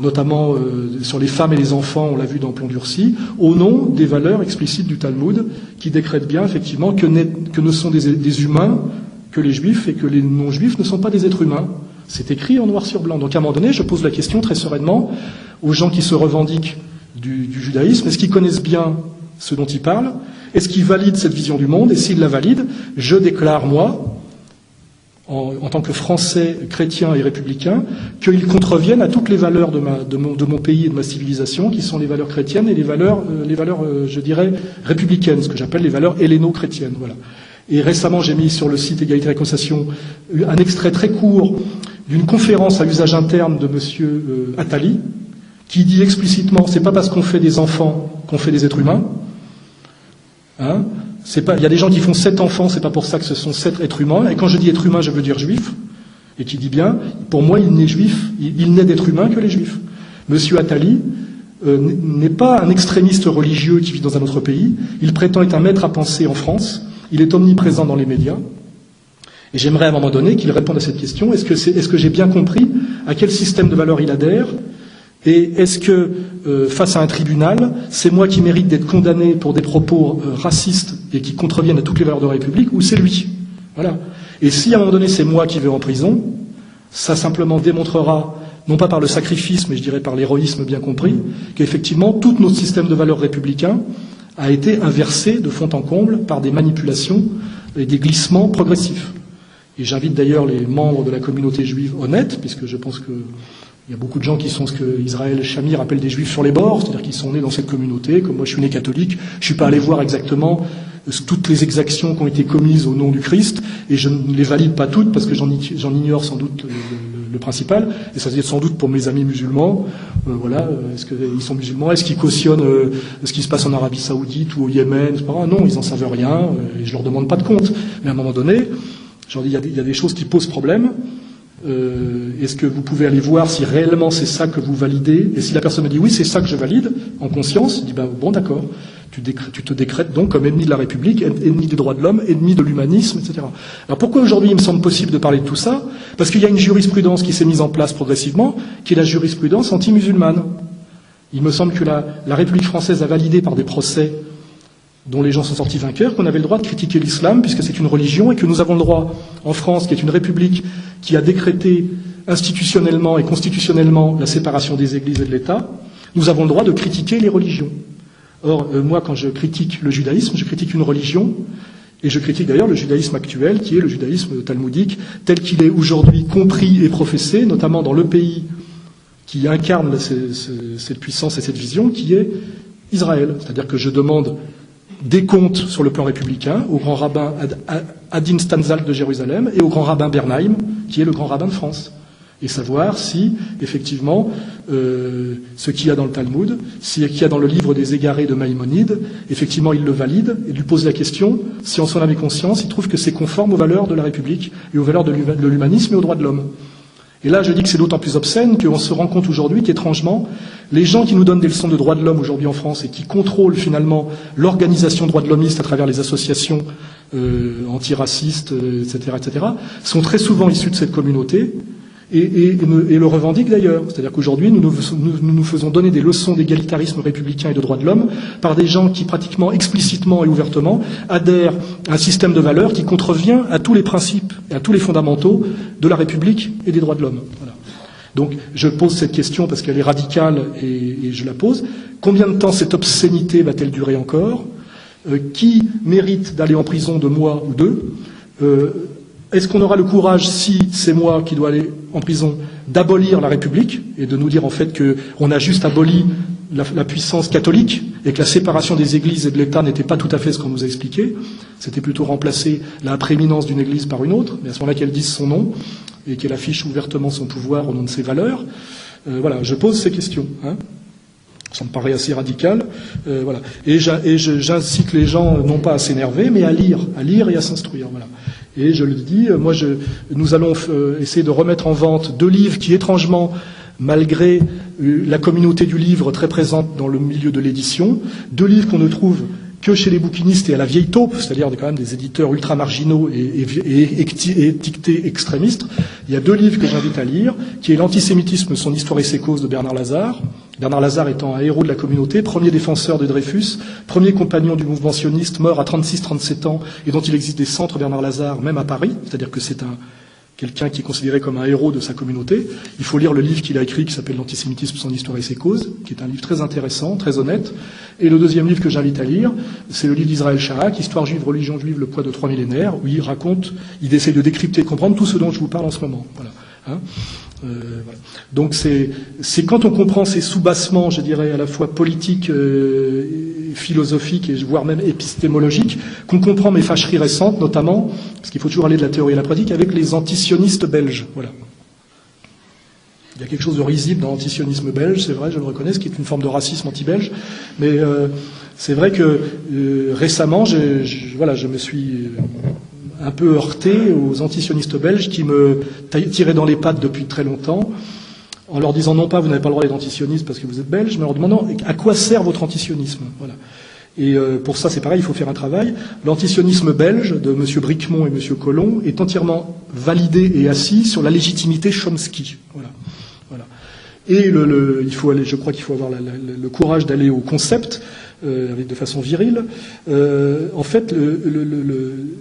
notamment sur les femmes et les enfants, on l'a vu dans Plomb durci, au nom des valeurs explicites du Talmud, qui décrètent bien effectivement que ne sont des humains que les juifs et que les non-juifs ne sont pas des êtres humains. C'est écrit en noir sur blanc. Donc à un moment donné, je pose la question très sereinement aux gens qui se revendiquent du judaïsme, est-ce qu'ils connaissent bien ce dont ils parlent? Est-ce qu'ils valident cette vision du monde? Et s'ils la valident, je déclare, moi, en tant que Français, chrétien et républicain, qu'ils contreviennent à toutes les valeurs de mon pays et de ma civilisation, qui sont les valeurs chrétiennes et les valeurs, je dirais, républicaines, ce que j'appelle les valeurs helléno-chrétiennes. Voilà. Et récemment, j'ai mis sur le site Égalité et Réconciliation un extrait très court d'une conférence à usage interne de monsieur Attali, qui dit explicitement, c'est pas parce qu'on fait des enfants qu'on fait des êtres humains. Il y a des gens qui font 7 enfants, c'est pas pour ça que ce sont 7 êtres humains. Et quand je dis être humain, je veux dire juif. Et qui dit bien, pour moi, il n'est juif, il n'est d'être humain que les juifs. Monsieur Attali n'est pas un extrémiste religieux qui vit dans un autre pays. Il prétend être un maître à penser en France. Il est omniprésent dans les médias. Et j'aimerais à un moment donné qu'il réponde à cette question. Est-ce que j'ai bien compris à quel système de valeurs il adhère? Et est-ce que, face à un tribunal, c'est moi qui mérite d'être condamné pour des propos racistes et qui contreviennent à toutes les valeurs de la République, ou c'est lui? Voilà. Et si à un moment donné c'est moi qui vais en prison, ça simplement démontrera, non pas par le sacrifice, mais je dirais par l'héroïsme bien compris, qu'effectivement tout notre système de valeurs républicain a été inversé de fond en comble par des manipulations et des glissements progressifs. Et j'invite d'ailleurs les membres de la communauté juive honnête, puisque je pense que il y a beaucoup de gens qui sont ce que Israël Shamir appelle des juifs sur les bords, c'est-à-dire qu'ils sont nés dans cette communauté, comme moi je suis né catholique, je suis pas allé voir exactement toutes les exactions qui ont été commises au nom du Christ, et je ne les valide pas toutes parce que j'en ignore sans doute le principal, et ça c'est sans doute pour mes amis musulmans, est-ce qu'ils sont musulmans, est-ce qu'ils cautionnent ce qui se passe en Arabie Saoudite ou au Yémen, etc. Non, ils en savent rien, et je leur demande pas de compte. Mais à un moment donné, je leur dis, il y a des choses qui posent problème. Est-ce que vous pouvez aller voir si réellement c'est ça que vous validez? Et si la personne me dit oui, c'est ça que je valide, en conscience, je dis bon d'accord, tu te décrètes donc comme ennemi de la République, ennemi des droits de l'homme, ennemi de l'humanisme, etc. Alors pourquoi aujourd'hui il me semble possible de parler de tout ça? Parce qu'il y a une jurisprudence qui s'est mise en place progressivement, qui est la jurisprudence anti-musulmane. Il me semble que la République française a validé par des procès dont les gens sont sortis vainqueurs, qu'on avait le droit de critiquer l'islam, puisque c'est une religion, et que nous avons le droit, en France, qui est une république qui a décrété institutionnellement et constitutionnellement la séparation des églises et de l'État, nous avons le droit de critiquer les religions. Or, moi, quand je critique le judaïsme, je critique une religion, et je critique d'ailleurs le judaïsme actuel, qui est le judaïsme talmudique, tel qu'il est aujourd'hui compris et professé, notamment dans le pays qui incarne cette puissance et cette vision, qui est Israël. C'est-à-dire que je demande des comptes sur le plan républicain au grand rabbin Adin Stanzalt de Jérusalem et au grand rabbin Bernheim, qui est le grand rabbin de France. Et savoir si, effectivement, ce qu'il y a dans le Talmud, ce qu'il y a dans le livre des Égarés de Maïmonide, effectivement, il le valide et lui pose la question, si en son âme et conscience, il trouve que c'est conforme aux valeurs de la République et aux valeurs de l'humanisme et aux droits de l'homme. Et là, je dis que c'est d'autant plus obscène qu'on se rend compte aujourd'hui qu'étrangement, les gens qui nous donnent des leçons de droits de l'homme aujourd'hui en France et qui contrôlent finalement l'organisation droits de l'hommiste à travers les associations antiracistes, etc., sont très souvent issus de cette communauté et le revendiquent d'ailleurs. C'est-à-dire qu'aujourd'hui, nous nous faisons donner des leçons d'égalitarisme républicain et de droits de l'homme par des gens qui pratiquement explicitement et ouvertement adhèrent à un système de valeurs qui contrevient à tous les principes et à tous les fondamentaux de la République et des droits de l'homme. Voilà. Donc je pose cette question parce qu'elle est radicale et je la pose. Combien de temps cette obscénité va-t-elle durer encore? Qui mérite d'aller en prison de mois ou deux? Est-ce qu'on aura le courage, si c'est moi qui dois aller en prison, d'abolir la République et de nous dire en fait qu'on a juste aboli la puissance catholique et que la séparation des églises et de l'État n'était pas tout à fait ce qu'on nous a expliqué. C'était plutôt remplacer la prééminence d'une église par une autre, mais à ce moment-là qu'elle dise son nom et qu'elle affiche ouvertement son pouvoir au nom de ses valeurs. Voilà, je pose ces questions. Ça me paraît assez radical. Voilà. Et j'incite les gens non pas à s'énerver, mais à lire et à s'instruire. Voilà. Et je le dis, nous allons essayer de remettre en vente 2 livres qui, étrangement, malgré la communauté du livre très présente dans le milieu de l'édition, 2 livres qu'on ne trouve que chez les bouquinistes et à la vieille taupe, c'est-à-dire quand même des éditeurs ultra-marginaux et étiquetés extrémistes. Il y a 2 livres que j'invite à lire, qui est L'antisémitisme, son histoire et ses causes de Bernard Lazare. Bernard Lazare étant un héros de la communauté, premier défenseur de Dreyfus, premier compagnon du mouvement sioniste, mort à 36-37 ans, et dont il existe des centres Bernard Lazare, même à Paris, c'est-à-dire que c'est quelqu'un qui est considéré comme un héros de sa communauté. Il faut lire le livre qu'il a écrit qui s'appelle L'antisémitisme, son histoire et ses causes, qui est un livre très intéressant, très honnête. Et le deuxième livre que j'invite à lire, c'est le livre d'Israël Sharak, Histoire juive, religion juive, le poids de 3 millénaires, où il essaie de décrypter et de comprendre tout ce dont je vous parle en ce moment. Voilà. Voilà. Donc c'est quand on comprend ces soubassements, je dirais, à la fois politiques, philosophiques et voire même épistémologiques, qu'on comprend mes fâcheries récentes, notamment, parce qu'il faut toujours aller de la théorie à la pratique, avec les antisionistes belges. Voilà. Il y a quelque chose de risible dans l'antisionisme belge, c'est vrai, je le reconnais, ce qui est une forme de racisme anti-belge, mais c'est vrai que récemment, je me suis un peu heurté aux antisionistes belges qui me tiraient dans les pattes depuis très longtemps, en leur disant non pas vous n'avez pas le droit d'être antisioniste parce que vous êtes belge, mais en leur demandant à quoi sert votre antisionisme. Voilà. Et pour ça, c'est pareil, il faut faire un travail. L'antisionisme belge de M. Bricmont et M. Collomb est entièrement validé et assis sur la légitimité Chomsky. Voilà. Voilà. Et je crois qu'il faut avoir le courage d'aller au concept, de façon virile. En fait,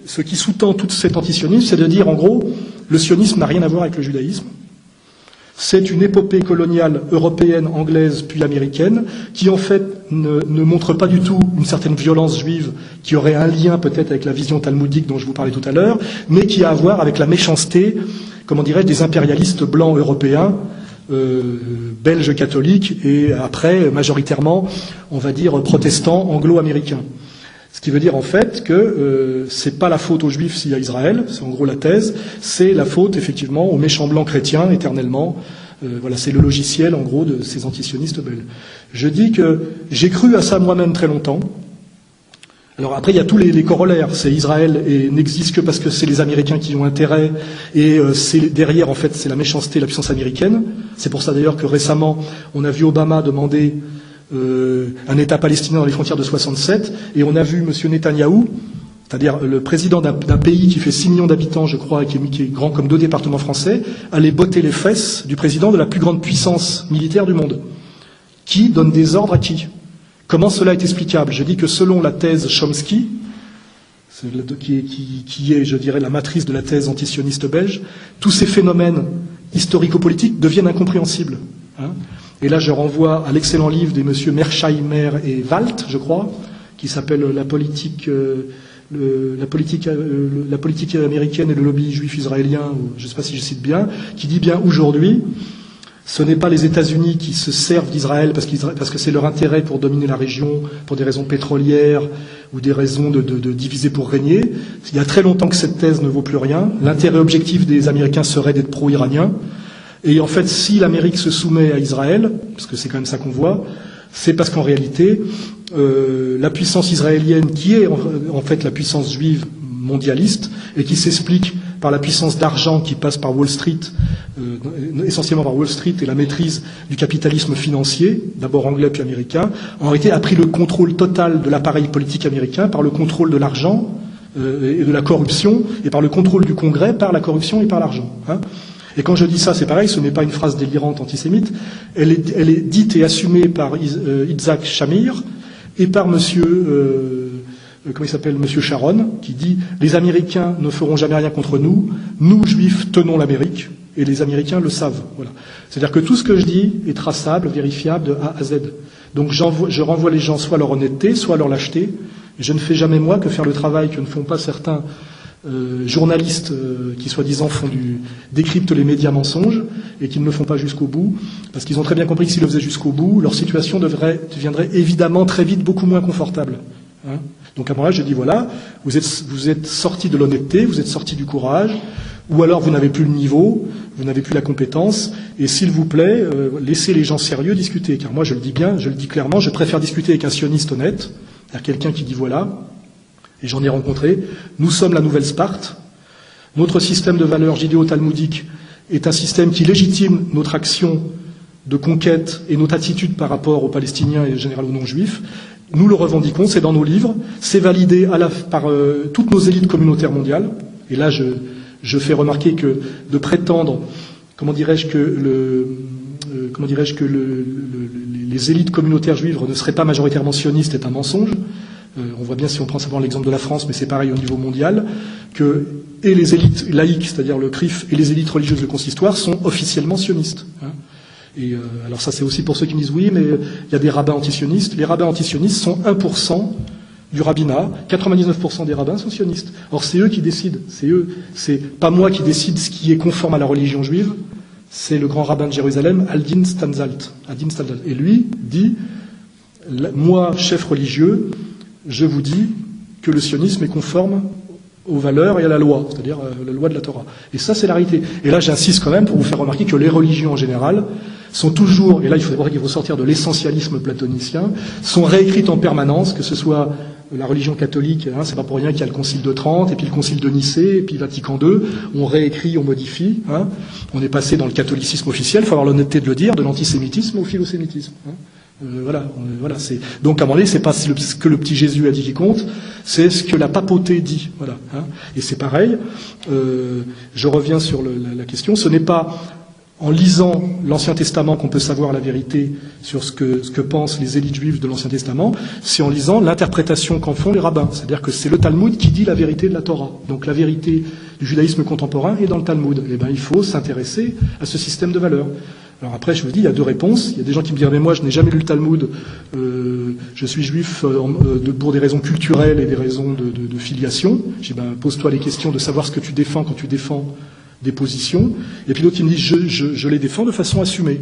ce qui sous-tend tout cet antisionisme, c'est de dire, en gros, le sionisme n'a rien à voir avec le judaïsme. C'est une épopée coloniale européenne, anglaise, puis américaine, qui en fait ne montre pas du tout une certaine violence juive, qui aurait un lien peut-être avec la vision talmudique dont je vous parlais tout à l'heure, mais qui a à voir avec la méchanceté, comment dirais-je, des impérialistes blancs européens, belges catholiques, et après, majoritairement, on va dire, protestants anglo-américains. Ce qui veut dire en fait que c'est pas la faute aux Juifs s'il y a Israël, c'est en gros la thèse, c'est la faute effectivement aux méchants blancs chrétiens éternellement. Voilà, c'est le logiciel en gros de ces antisionistes belges. Je dis que j'ai cru à ça moi-même très longtemps. Alors après il y a tous les corollaires, c'est Israël et n'existe que parce que c'est les Américains qui ont intérêt et c'est derrière en fait c'est la méchanceté, la puissance américaine. C'est pour ça d'ailleurs que récemment on a vu Obama demander un État palestinien dans les frontières de 67, et on a vu M. Netanyahou, c'est-à-dire le président d'un pays qui fait 6 millions d'habitants, je crois, et qui est grand comme 2 départements français, aller botter les fesses du président de la plus grande puissance militaire du monde. Qui donne des ordres à qui? Comment cela est explicable? Je dis que selon la thèse Chomsky, qui est, je dirais, la matrice de la thèse antisioniste belge, tous ces phénomènes historico-politiques deviennent incompréhensibles. Et là, je renvoie à l'excellent livre des messieurs Mersheimer et Walt, je crois, qui s'appelle La politique américaine et le lobby juif israélien, je ne sais pas si je cite bien, qui dit bien aujourd'hui, ce n'est pas les États-Unis qui se servent d'Israël parce que c'est leur intérêt pour dominer la région, pour des raisons pétrolières ou des raisons de diviser pour régner. Il y a très longtemps que cette thèse ne vaut plus rien. L'intérêt objectif des Américains serait d'être pro-iranien. Et en fait, si l'Amérique se soumet à Israël, parce que c'est quand même ça qu'on voit, c'est parce qu'en réalité, la puissance israélienne, qui est en fait la puissance juive mondialiste, et qui s'explique par la puissance d'argent qui passe par Wall Street, essentiellement par Wall Street et la maîtrise du capitalisme financier, d'abord anglais puis américain, en réalité a pris le contrôle total de l'appareil politique américain par le contrôle de l'argent et de la corruption, et par le contrôle du Congrès par la corruption et par l'argent. Et quand je dis ça, c'est pareil, ce n'est pas une phrase délirante antisémite, elle est dite et assumée par Yitzhak Shamir et par monsieur Sharon, qui dit « Les Américains ne feront jamais rien contre nous, nous, Juifs, tenons l'Amérique ». et les Américains le savent. Voilà. C'est-à-dire que tout ce que je dis est traçable, vérifiable de A à Z. Donc je renvoie les gens soit à leur honnêteté, soit à leur lâcheté. Je ne fais jamais moi que faire le travail que ne font pas certains journalistes qui soi-disant décryptent les médias mensonges et qui ne le font pas jusqu'au bout, parce qu'ils ont très bien compris que s'ils le faisaient jusqu'au bout, leur situation deviendrait évidemment très vite beaucoup moins confortable. Hein. Donc à un moment là, je dis voilà, vous êtes sortis de l'honnêteté, vous êtes sortis du courage, ou alors vous n'avez plus le niveau, vous n'avez plus la compétence, et s'il vous plaît, laissez les gens sérieux discuter. Car moi, je le dis bien, je le dis clairement, je préfère discuter avec un sioniste honnête, c'est-à-dire quelqu'un qui dit voilà, et j'en ai rencontré, nous sommes la nouvelle Sparte, notre système de valeurs judéo-talmudique est un système qui légitime notre action de conquête et notre attitude par rapport aux Palestiniens et en général aux non-juifs. Nous le revendiquons, c'est dans nos livres, c'est validé par toutes nos élites communautaires mondiales, et là je fais remarquer que de prétendre, les élites communautaires juives ne seraient pas majoritairement sionistes est un mensonge. On voit bien si on prend simplement l'exemple de la France, mais c'est pareil au niveau mondial, et les élites laïques, c'est-à-dire le CRIF, et les élites religieuses de consistoire sont officiellement sionistes. Hein. Et alors ça c'est aussi pour ceux qui me disent oui, mais il y a des rabbins antisionistes. Les rabbins antisionistes sont 1% du rabbinat, 99% des rabbins sont sionistes. Or c'est eux qui décident, c'est pas moi qui décide ce qui est conforme à la religion juive, c'est le grand rabbin de Jérusalem, Adin Stanzalt. Et lui dit, moi, chef religieux, je vous dis que le sionisme est conforme aux valeurs et à la loi, c'est-à-dire la loi de la Torah. Et ça, c'est la réalité. Et là, j'insiste quand même pour vous faire remarquer que les religions en général sont toujours, et là, il faut sortir de l'essentialisme platonicien, sont réécrites en permanence, que ce soit la religion catholique, hein, c'est pas pour rien qu'il y a le Concile de Trente, et puis le Concile de Nicée, et puis Vatican II, on réécrit, on modifie, hein, on est passé dans le catholicisme officiel, il faut avoir l'honnêteté de le dire, de l'antisémitisme au philosémitisme. Hein. Voilà, c'est donc à un moment donné, c'est pas ce que le petit Jésus a dit qui compte, c'est ce que la papauté dit. Voilà, hein. Et c'est pareil. Je reviens sur la question. Ce n'est pas en lisant l'Ancien Testament qu'on peut savoir la vérité sur ce que pensent les élites juives de l'Ancien Testament. C'est en lisant l'interprétation qu'en font les rabbins. C'est-à-dire que c'est le Talmud qui dit la vérité de la Torah. Donc la vérité du judaïsme contemporain est dans le Talmud. Eh ben, il faut s'intéresser à ce système de valeurs. Alors après, je vous dis, il y a deux réponses. Il y a des gens qui me disent, mais moi, je n'ai jamais lu le Talmud, je suis juif pour des raisons culturelles et des raisons de filiation. Je dis, pose-toi les questions de savoir ce que tu défends quand tu défends des positions. Et puis d'autres qui me disent, je les défends de façon assumée.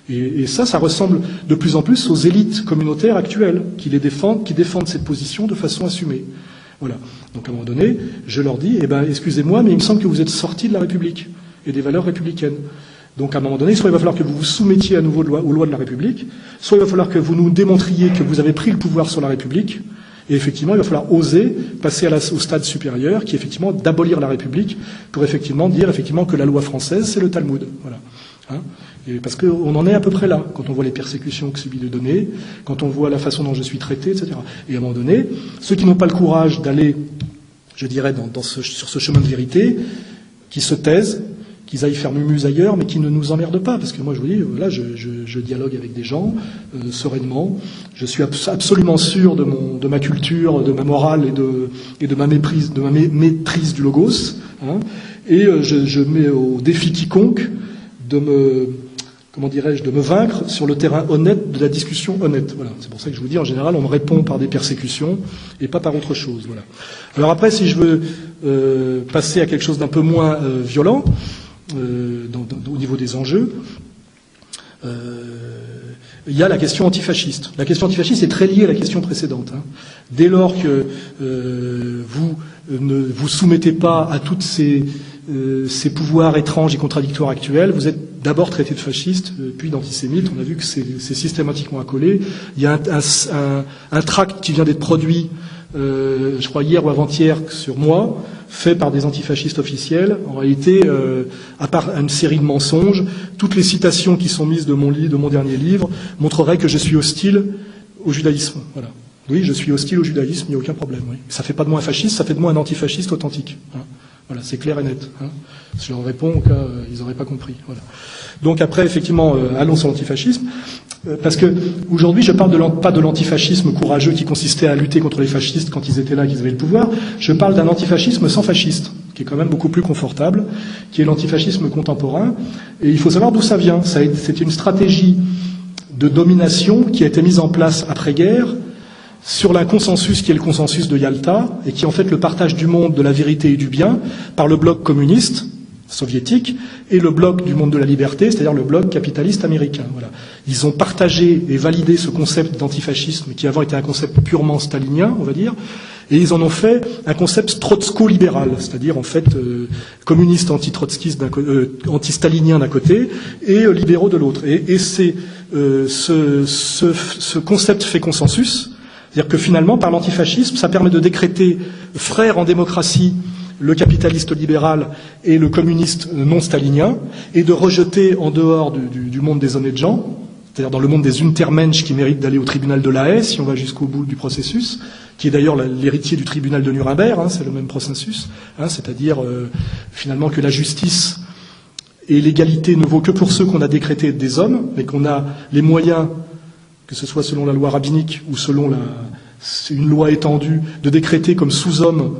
Et ça ressemble de plus en plus aux élites communautaires actuelles qui défendent cette position de façon assumée. Voilà. Donc à un moment donné, je leur dis, excusez-moi, mais il me semble que vous êtes sortis de la République et des valeurs républicaines. Donc à un moment donné, soit il va falloir que vous vous soumettiez à nouveau aux lois de la République, soit il va falloir que vous nous démontriez que vous avez pris le pouvoir sur la République, et effectivement, il va falloir oser passer au stade supérieur, qui est effectivement d'abolir la République, pour effectivement dire effectivement que la loi française, c'est le Talmud. Voilà. Hein, et parce qu'on en est à peu près là, quand on voit les persécutions que subit le donné, quand on voit la façon dont je suis traité, etc. Et à un moment donné, ceux qui n'ont pas le courage d'aller, je dirais, sur ce chemin de vérité, qui se taisent, qu'ils aillent faire mumuse ailleurs, mais qui ne nous emmerdent pas. Parce que moi, je vous dis, là, je dialogue avec des gens, sereinement. Je suis absolument sûr de ma culture, de ma morale et de ma maîtrise du logos. Hein, et je mets au défi quiconque de me vaincre sur le terrain honnête de la discussion honnête. Voilà. C'est pour ça que je vous dis, en général, on me répond par des persécutions et pas par autre chose. Voilà. Alors après, si je veux passer à quelque chose d'un peu moins violent, au niveau des enjeux, il y a la question antifasciste. La question antifasciste est très liée à la question précédente. Hein. Dès lors que vous ne vous soumettez pas à tous ces pouvoirs étranges et contradictoires actuels, vous êtes d'abord traité de fasciste, puis d'antisémite. On a vu que c'est systématiquement accolé. Il y a un tract qui vient d'être produit, je crois hier ou avant-hier, sur moi, fait par des antifascistes officiels. En réalité, à part une série de mensonges, toutes les citations qui sont mises de mon dernier livre montreraient que je suis hostile au judaïsme. Voilà. Oui, je suis hostile au judaïsme, il n'y a aucun problème. Oui. Ça ne fait pas de moi un fasciste, ça fait de moi un antifasciste authentique. Hein. Voilà, c'est clair et net. Hein. Si je leur réponds, au cas, ils n'auraient pas compris. Voilà. Donc après, effectivement, allons sur l'antifascisme. Parce que aujourd'hui, je parle pas de l'antifascisme courageux qui consistait à lutter contre les fascistes quand ils étaient là, qu'ils avaient le pouvoir. Je parle d'un antifascisme sans fasciste. qui est quand même beaucoup plus confortable, qui est l'antifascisme contemporain. Et il faut savoir d'où ça vient. C'est une stratégie de domination qui a été mise en place après-guerre sur un consensus qui est le consensus de Yalta, et qui est en fait le partage du monde, de la vérité et du bien, par le bloc communiste soviétique et le bloc du monde de la liberté, c'est-à-dire le bloc capitaliste américain. Voilà. Ils ont partagé et validé ce concept d'antifascisme qui avant était un concept purement stalinien, on va dire, et ils en ont fait un concept trotsko-libéral, c'est-à-dire en fait communiste anti-trotskiste, anti-stalinien d'un côté et libéraux de l'autre. Et c'est ce concept fait consensus, c'est-à-dire que finalement, par l'antifascisme, ça permet de décréter frères en démocratie le capitaliste libéral et le communiste non stalinien, et de rejeter en dehors du monde des honnêtes gens, c'est-à-dire dans le monde des Untermensch qui méritent d'aller au tribunal de la Haye, si on va jusqu'au bout du processus, qui est d'ailleurs l'héritier du tribunal de Nuremberg, hein, c'est le même processus, hein, c'est-à-dire finalement que la justice et l'égalité ne vaut que pour ceux qu'on a décrétés être des hommes, mais qu'on a les moyens, que ce soit selon la loi rabbinique ou selon une loi étendue, de décréter comme sous-hommes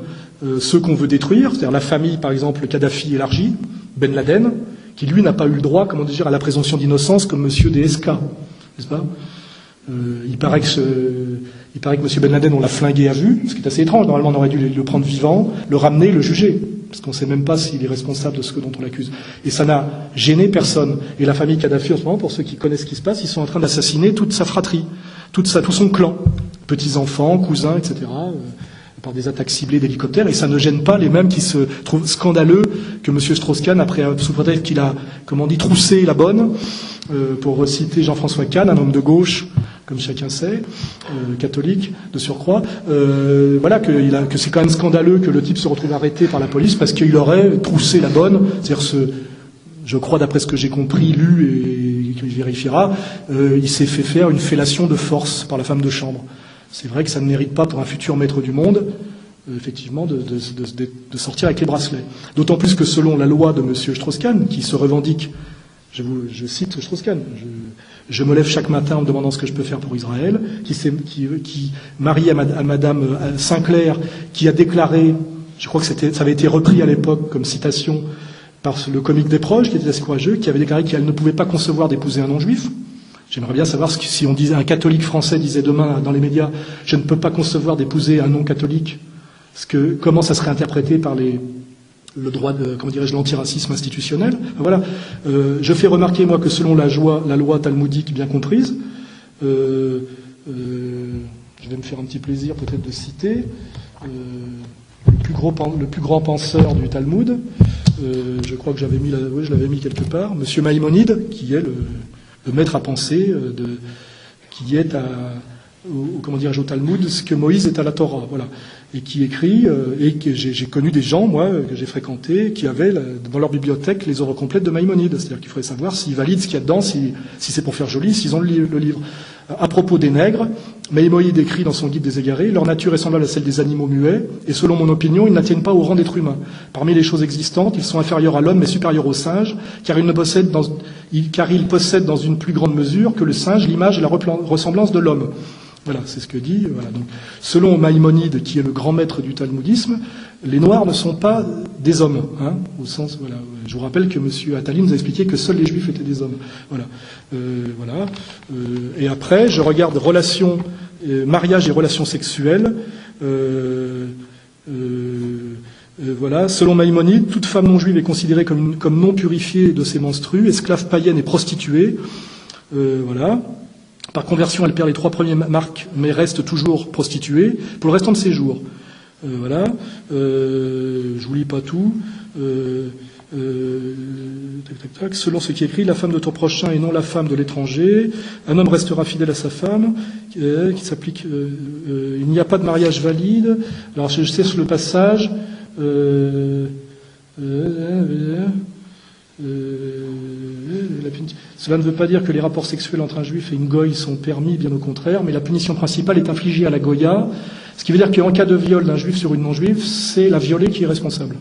ceux qu'on veut détruire, c'est-à-dire la famille, par exemple, Kadhafi élargie, Ben Laden, qui lui n'a pas eu le droit, comment dire, à la présomption d'innocence comme monsieur DSK, n'est-ce pas? Il paraît que monsieur Ben Laden, on l'a flingué à vue, ce qui est assez étrange. Normalement, on aurait dû le prendre vivant, le ramener, le juger, parce qu'on ne sait même pas s'il est responsable de ce dont on l'accuse. Et ça n'a gêné personne. Et la famille Kadhafi, en ce moment, pour ceux qui connaissent ce qui se passe, ils sont en train d'assassiner toute sa fratrie, tout son clan, petits-enfants, cousins, etc., par des attaques ciblées d'hélicoptères, et ça ne gêne pas les mêmes qui se trouvent scandaleux que M. Strauss-Kahn, après, sous prétexte qu'il a, comment on dit, troussé la bonne, pour reciter Jean-François Kahn, un homme de gauche, comme chacun sait, catholique, de surcroît, voilà, que c'est quand même scandaleux que le type se retrouve arrêté par la police parce qu'il aurait troussé la bonne, c'est-à-dire je crois, d'après ce que j'ai compris, lu, et qu'il vérifiera, il s'est fait faire une fellation de force par la femme de chambre. C'est vrai que ça ne mérite pas pour un futur maître du monde, effectivement, de sortir avec les bracelets. D'autant plus que selon la loi de M. Strauss-Kahn, qui se revendique, je cite Strauss-Kahn, je me lève chaque matin en me demandant ce que je peux faire pour Israël, qui marie à Madame Sinclair, qui a déclaré, je crois que ça avait été repris à l'époque comme citation par le comique des proches, qui était assez courageux, qui avait déclaré qu'elle ne pouvait pas concevoir d'épouser un non-juif. J'aimerais bien savoir si on disait, un catholique français disait demain dans les médias, je ne peux pas concevoir d'épouser un non-catholique, comment ça serait interprété par le droit de, comment dirais-je, l'antiracisme institutionnel. Voilà. Je fais remarquer, moi, que selon la loi talmudique bien comprise, je vais me faire un petit plaisir peut-être de citer le plus grand penseur du Talmud, je crois que je l'avais mis quelque part, Monsieur Maïmonide, qui est le maître à penser, qui est au Talmud, ce que Moïse est à la Torah, voilà, et qui écrit, et que j'ai connu des gens, moi, que j'ai fréquentés, qui avaient dans leur bibliothèque les œuvres complètes de Maïmonide, c'est-à-dire qu'il faudrait savoir s'ils valident ce qu'il y a dedans, si c'est pour faire joli, s'ils ont le livre. À propos des nègres, Maïmonide écrit dans son guide des égarés, leur nature est semblable à celle des animaux muets, et selon mon opinion, ils n'atteignent pas au rang d'être humains. Parmi les choses existantes, ils sont inférieurs à l'homme, mais supérieurs au singe, car ils possèdent dans une plus grande mesure que le singe l'image et la ressemblance de l'homme. Voilà, c'est ce que dit. Voilà. Donc, selon Maïmonide, qui est le grand maître du talmudisme, les Noirs ne sont pas des hommes, hein, au sens. Voilà. Je vous rappelle que M. Attali nous a expliqué que seuls les Juifs étaient des hommes. Voilà. Voilà. Et après, je regarde mariage et relations sexuelles. Voilà. Selon Maïmonide, toute femme non juive est considérée comme non purifiée de ses menstrues, esclave païenne et prostituée. Voilà. Par conversion, elle perd les 3 premiers marques, mais reste toujours prostituée pour le restant de ses jours. Voilà. Je vous lis pas tout. Selon ce qui est écrit, la femme de ton prochain et non la femme de l'étranger. Un homme restera fidèle à sa femme, qui s'applique. Il n'y a pas de mariage valide. Alors, je sais sur le passage. Cela ne veut pas dire que les rapports sexuels entre un juif et une goye sont permis, bien au contraire, mais la punition principale est infligée à la goya, ce qui veut dire qu'en cas de viol d'un juif sur une non-juive, c'est la violée qui est responsable.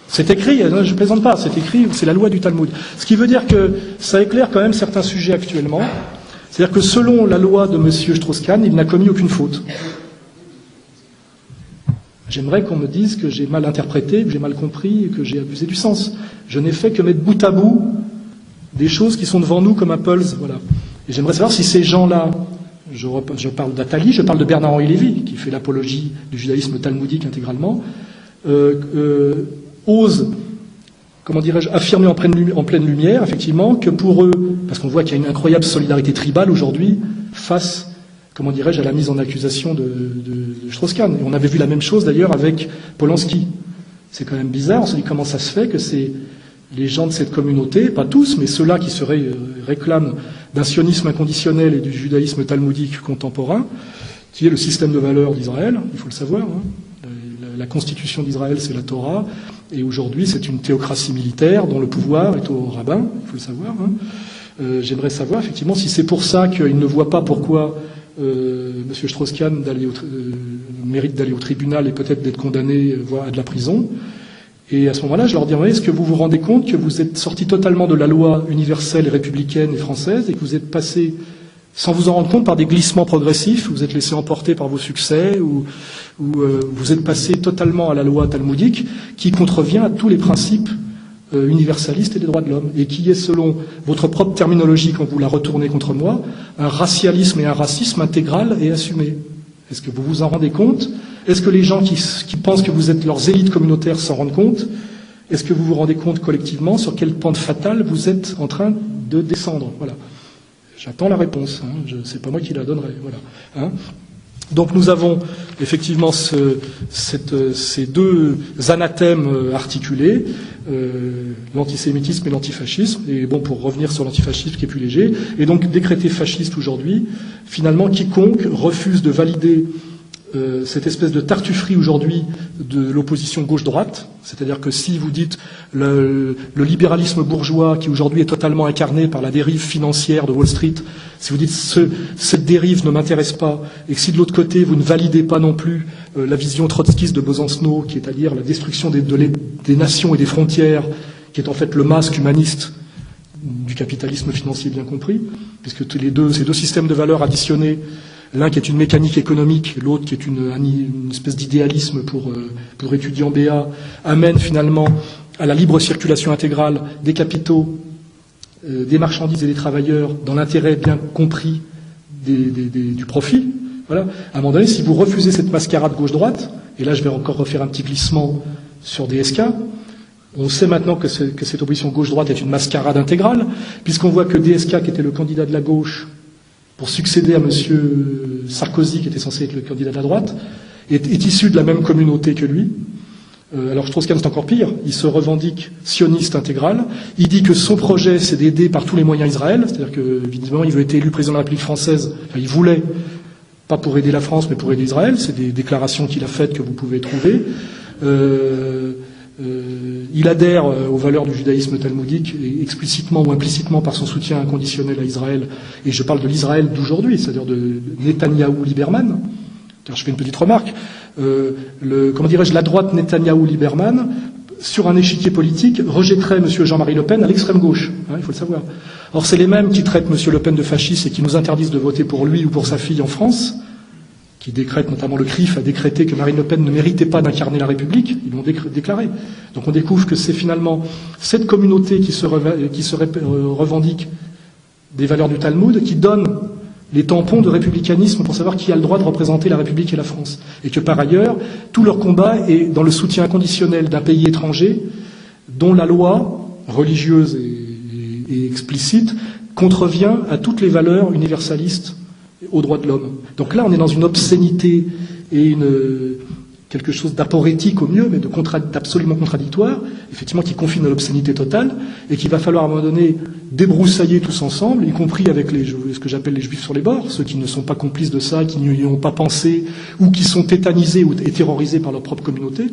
C'est écrit, je ne plaisante pas, c'est écrit, c'est la loi du Talmud. Ce qui veut dire que ça éclaire quand même certains sujets actuellement. C'est-à-dire que selon la loi de M. Strauss-Kahn, il n'a commis aucune faute. J'aimerais qu'on me dise que j'ai mal interprété, que j'ai mal compris et que j'ai abusé du sens. Je n'ai fait que mettre bout à bout des choses qui sont devant nous comme un pulse, voilà. Et j'aimerais savoir si ces gens-là, je parle d'Attali, je parle de Bernard-Henri Lévy, qui fait l'apologie du judaïsme talmudique intégralement, osent, comment dirais-je, affirmer en pleine lumière, effectivement, que pour eux, parce qu'on voit qu'il y a une incroyable solidarité tribale aujourd'hui, face, comment dirais-je, à la mise en accusation de Strauss-Kahn. Et on avait vu la même chose d'ailleurs avec Polanski. C'est quand même bizarre, on se dit comment ça se fait que c'est les gens de cette communauté, pas tous, mais ceux-là qui réclament d'un sionisme inconditionnel et du judaïsme talmudique contemporain, qui est le système de valeurs d'Israël, il faut le savoir. Hein. La constitution d'Israël, c'est la Torah, et aujourd'hui, c'est une théocratie militaire dont le pouvoir est au rabbin, il faut le savoir. Hein. J'aimerais savoir, effectivement, si c'est pour ça qu'il ne voit pas pourquoi M. Strauss-Kahn mérite d'aller au tribunal et peut-être d'être condamné, voire à de la prison. Et à ce moment-là, je leur dirais, est-ce que vous vous rendez compte que vous êtes sorti totalement de la loi universelle et républicaine et française et que vous êtes passé, sans vous en rendre compte, par des glissements progressifs, vous êtes laissé emporter par vos succès, ou vous êtes passé totalement à la loi talmudique qui contrevient à tous les principes universalistes et des droits de l'homme, et qui est, selon votre propre terminologie, quand vous la retournez contre moi, un racialisme et un racisme intégral et assumé. Est-ce que vous vous en rendez compte ? Est-ce que les gens qui pensent que vous êtes leurs élites communautaires s'en rendent compte ? Est-ce que vous vous rendez compte collectivement sur quelle pente fatale vous êtes en train de descendre ? Voilà. J'attends la réponse. Hein. C'est pas moi qui la donnerai. Voilà. Hein. Donc nous avons effectivement ces deux anathèmes articulés, l'antisémitisme et l'antifascisme. Et bon, pour revenir sur l'antifascisme qui est plus léger, et donc décrété fasciste aujourd'hui, finalement quiconque refuse de valider cette espèce de tartufferie aujourd'hui de l'opposition gauche-droite, c'est-à-dire que si vous dites le libéralisme bourgeois qui aujourd'hui est totalement incarné par la dérive financière de Wall Street, si vous dites cette dérive ne m'intéresse pas, et que si de l'autre côté vous ne validez pas non plus la vision trotskiste de Besancenot, qui est à dire la destruction des nations et des frontières, qui est en fait le masque humaniste du capitalisme financier bien compris, puisque ces deux systèmes de valeurs additionnés, l'un qui est une mécanique économique, l'autre qui est une espèce d'idéalisme pour étudiants BA, amène finalement à la libre circulation intégrale des capitaux, des marchandises et des travailleurs dans l'intérêt bien compris du profit. Voilà. À un moment donné, si vous refusez cette mascarade gauche-droite, et là je vais encore refaire un petit glissement sur DSK, on sait maintenant que cette opposition gauche-droite est une mascarade intégrale, puisqu'on voit que DSK, qui était le candidat de la gauche, pour succéder à M. Sarkozy, qui était censé être le candidat de la droite, est issu de la même communauté que lui. Alors Strauss-Kahn, c'est encore pire. Il se revendique sioniste intégral. Il dit que son projet, c'est d'aider par tous les moyens Israël. C'est-à-dire que, évidemment, il veut être élu président de la République française. Enfin, il voulait, pas pour aider la France, mais pour aider Israël. C'est des déclarations qu'il a faites que vous pouvez trouver. Il adhère aux valeurs du judaïsme talmudique, explicitement ou implicitement par son soutien inconditionnel à Israël. Et je parle de l'Israël d'aujourd'hui, c'est-à-dire de Netanyahou-Lieberman. Je fais une petite remarque. La droite Netanyahou-Lieberman, sur un échiquier politique, rejetterait M. Jean-Marie Le Pen à l'extrême gauche. Hein, il faut le savoir. Or, c'est les mêmes qui traitent M. Le Pen de fasciste et qui nous interdisent de voter pour lui ou pour sa fille en France, qui décrète, notamment le CRIF a décrété que Marine Le Pen ne méritait pas d'incarner la République, ils l'ont déclaré. Donc on découvre que c'est finalement cette communauté qui se revendique des valeurs du Talmud, qui donne les tampons de républicanisme pour savoir qui a le droit de représenter la République et la France. Et que par ailleurs, tout leur combat est dans le soutien inconditionnel d'un pays étranger dont la loi religieuse et explicite contrevient à toutes les valeurs universalistes aux droits de l'homme. Donc là, on est dans une obscénité et quelque chose d'aporétique au mieux, mais d'absolument contradictoire, effectivement, qui confine à l'obscénité totale, et qu'il va falloir à un moment donné débroussailler tous ensemble, y compris avec ce que j'appelle les juifs sur les bords, ceux qui ne sont pas complices de ça, qui n'y ont pas pensé, ou qui sont tétanisés et terrorisés par leur propre communauté.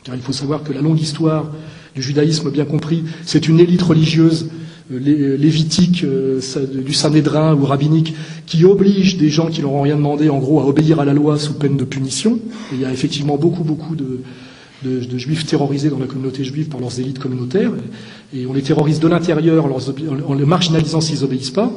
Car il faut savoir que la longue histoire du judaïsme, bien compris, c'est une élite religieuse lévitique, du Sanhédrin ou rabbinique, qui oblige des gens qui leur ont rien demandé, en gros, à obéir à la loi sous peine de punition. Et il y a effectivement beaucoup de juifs terrorisés dans la communauté juive par leurs élites communautaires, et on les terrorise de l'intérieur en les marginalisant s'ils n'obéissent pas,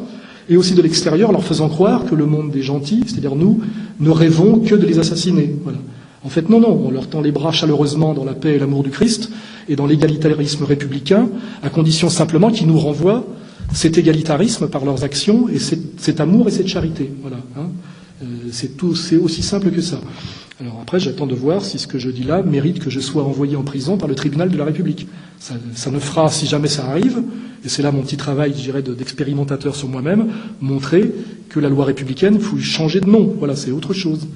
et aussi de l'extérieur en leur faisant croire que le monde des gentils, c'est-à-dire nous, ne rêvons que de les assassiner. Voilà. En fait, non, on leur tend les bras chaleureusement dans la paix et l'amour du Christ et dans l'égalitarisme républicain, à condition simplement qu'ils nous renvoient cet égalitarisme par leurs actions et cet amour et cette charité. Voilà. C'est aussi simple que ça. Alors après, j'attends de voir si ce que je dis là mérite que je sois envoyé en prison par le tribunal de la République. Ça ne fera, si jamais ça arrive, et c'est là mon petit travail, je dirais, d'expérimentateur sur moi-même, montrer que la loi républicaine, il faut changer de nom. Voilà, c'est autre chose.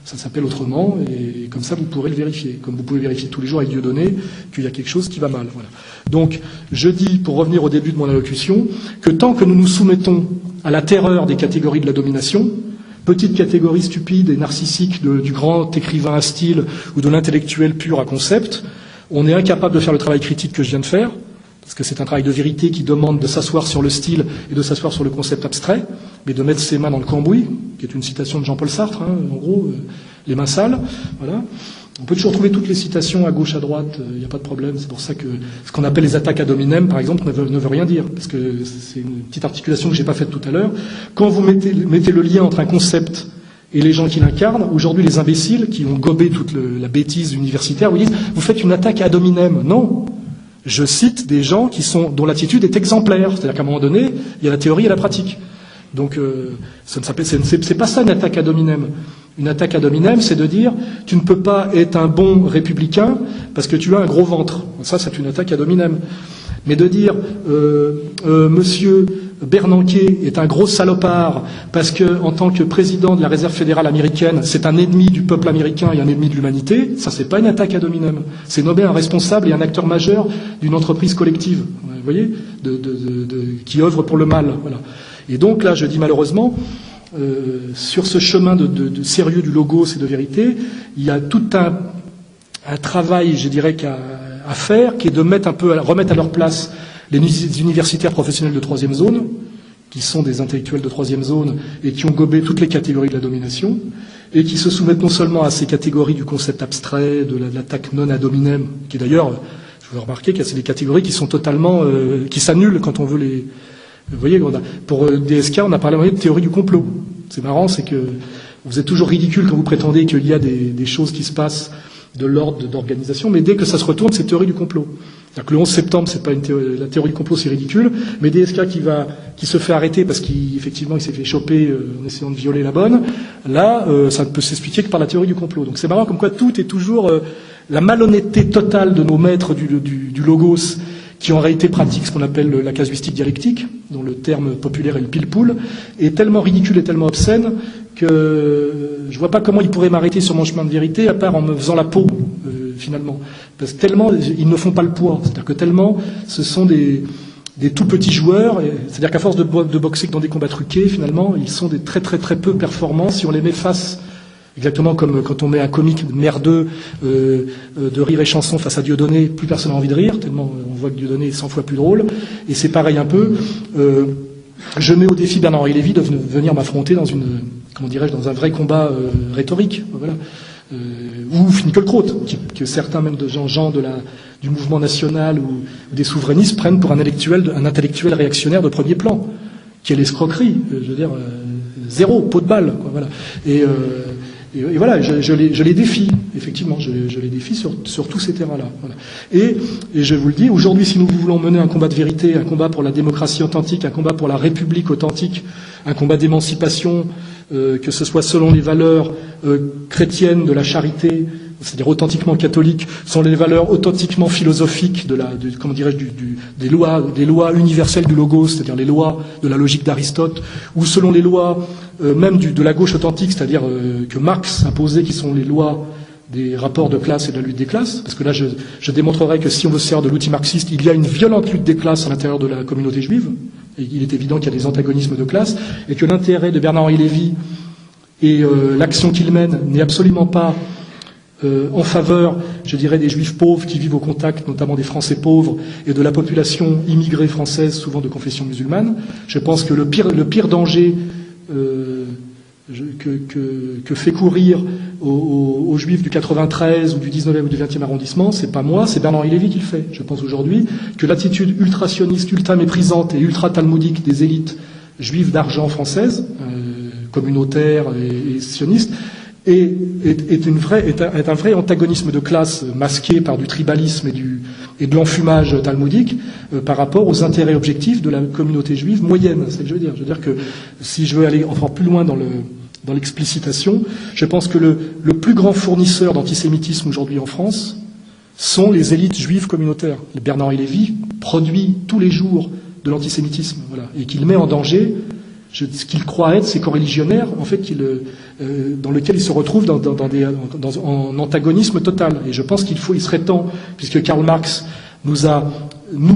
Ça s'appelle autrement, et comme ça, vous pourrez le vérifier. Comme vous pouvez vérifier tous les jours avec Dieudonné qu'il y a quelque chose qui va mal. Voilà. Donc, je dis, pour revenir au début de mon allocution, que tant que nous nous soumettons à la terreur des catégories de la domination, petite catégorie stupide et narcissique du grand écrivain à style ou de l'intellectuel pur à concept, on est incapable de faire le travail critique que je viens de faire, parce que c'est un travail de vérité qui demande de s'asseoir sur le style et de s'asseoir sur le concept abstrait, mais de mettre ses mains dans le cambouis, qui est une citation de Jean-Paul Sartre, en gros, les mains sales, voilà. On peut toujours trouver toutes les citations à gauche, à droite, il n'y a pas de problème. C'est pour ça que ce qu'on appelle les attaques ad hominem, par exemple, ne veut rien dire, parce que c'est une petite articulation que j'ai pas faite tout à l'heure. Quand vous mettez le lien entre un concept et les gens qui l'incarnent, aujourd'hui les imbéciles qui ont gobé toute la bêtise universitaire vous disent « vous faites une attaque ad hominem ». Non, je cite des gens dont l'attitude est exemplaire, c'est-à-dire qu'à un moment donné, il y a la théorie et la pratique. Donc, c'est pas ça une attaque ad hominem. Une attaque ad hominem, c'est de dire tu ne peux pas être un bon républicain parce que tu as un gros ventre. Ça, c'est une attaque ad hominem. Mais de dire Monsieur Bernanke est un gros salopard parce que, en tant que président de la Réserve fédérale américaine, c'est un ennemi du peuple américain et un ennemi de l'humanité, ça, c'est pas une attaque ad hominem. C'est nommer un responsable et un acteur majeur d'une entreprise collective, vous voyez, qui œuvre pour le mal. Voilà. Et donc là, je dis malheureusement, sur ce chemin de sérieux du logos et de vérité, il y a tout un travail, je dirais, à faire, qui est de remettre à leur place les universitaires professionnels de troisième zone, qui sont des intellectuels de troisième zone et qui ont gobé toutes les catégories de la domination, et qui se soumettent non seulement à ces catégories du concept abstrait, de l'attaque non ad hominem, qui d'ailleurs, je vous remarquer que c'est des catégories qui sont totalement, qui s'annulent quand on veut les... Vous voyez, pour DSK, on a parlé de théorie du complot. C'est marrant, c'est que vous êtes toujours ridicule quand vous prétendez qu'il y a des choses qui se passent de l'ordre d'organisation, mais dès que ça se retourne, c'est théorie du complot. C'est-à-dire que le 11 septembre, c'est pas la théorie du complot, c'est ridicule, mais DSK qui se fait arrêter parce qu'effectivement il s'est fait choper en essayant de violer la bonne, là, ça ne peut s'expliquer que par la théorie du complot. Donc c'est marrant comme quoi tout est toujours la malhonnêteté totale de nos maîtres du logos, qui en réalité pratiquent ce qu'on appelle la casuistique dialectique, dont le terme populaire est le pile-poule, est tellement ridicule et tellement obscène que je vois pas comment ils pourraient m'arrêter sur mon chemin de vérité, à part en me faisant la peau, finalement. Parce que tellement, ils ne font pas le poids. C'est-à-dire que tellement, ce sont des tout petits joueurs, c'est-à-dire qu'à force de boxer dans des combats truqués, finalement, ils sont des très très très peu performants si on les met face. Exactement comme quand on met un comique merdeux de rire et chanson face à Dieudonné, plus personne n'a envie de rire, tellement on voit que Dieudonné est 100 fois plus drôle. Et c'est pareil un peu. Je mets au défi Bernard-Henri Lévy de venir m'affronter dans dans un vrai combat rhétorique. Voilà. Ou Finkielkraut, que certains même de gens du mouvement national ou des souverainistes prennent pour un intellectuel réactionnaire de premier plan. Quelle escroquerie, je veux dire, zéro, pot de balle, quoi, voilà. Et voilà, je les défie, effectivement, je les défie sur tous ces terrains-là. Voilà. Et je vous le dis, aujourd'hui, si nous voulons mener un combat de vérité, un combat pour la démocratie authentique, un combat pour la République authentique, un combat d'émancipation, que ce soit selon les valeurs chrétiennes de la charité, c'est-à-dire authentiquement catholiques, sont les valeurs authentiquement philosophiques des lois universelles du logos, c'est-à-dire les lois de la logique d'Aristote, ou selon les lois même de la gauche authentique, c'est-à-dire que Marx imposait, qui sont les lois des rapports de classe et de la lutte des classes, parce que là je démontrerai que si on veut se servir de l'outil marxiste, il y a une violente lutte des classes à l'intérieur de la communauté juive, et il est évident qu'il y a des antagonismes de classe, et que l'intérêt de Bernard-Henri Lévy et l'action qu'il mène n'est absolument pas en faveur, je dirais, des juifs pauvres qui vivent au contact notamment des Français pauvres et de la population immigrée française, souvent de confession musulmane. Je pense que le pire danger que fait courir aux juifs du 93 ou du 19e ou du 20e arrondissement, c'est pas moi, c'est Bernard-Henri Lévy qui le fait. Je pense aujourd'hui que l'attitude ultra-sioniste, ultra-méprisante et ultra-talmudique des élites juives d'argent françaises, communautaires et sionistes, est un vrai antagonisme de classe masqué par du tribalisme et de l'enfumage talmudique par rapport aux intérêts objectifs de la communauté juive moyenne. C'est ce que je veux dire. Je veux dire que si je veux aller encore plus loin dans l'explicitation, je pense que le plus grand fournisseur d'antisémitisme aujourd'hui en France sont les élites juives communautaires. Bernard-Henri Lévy produit tous les jours de l'antisémitisme, voilà, et qu'il met en danger ce qu'il croit être ses corréligionnaires, en fait, dans lequel il se retrouve en antagonisme total. Et je pense il serait temps, puisque Karl Marx nous a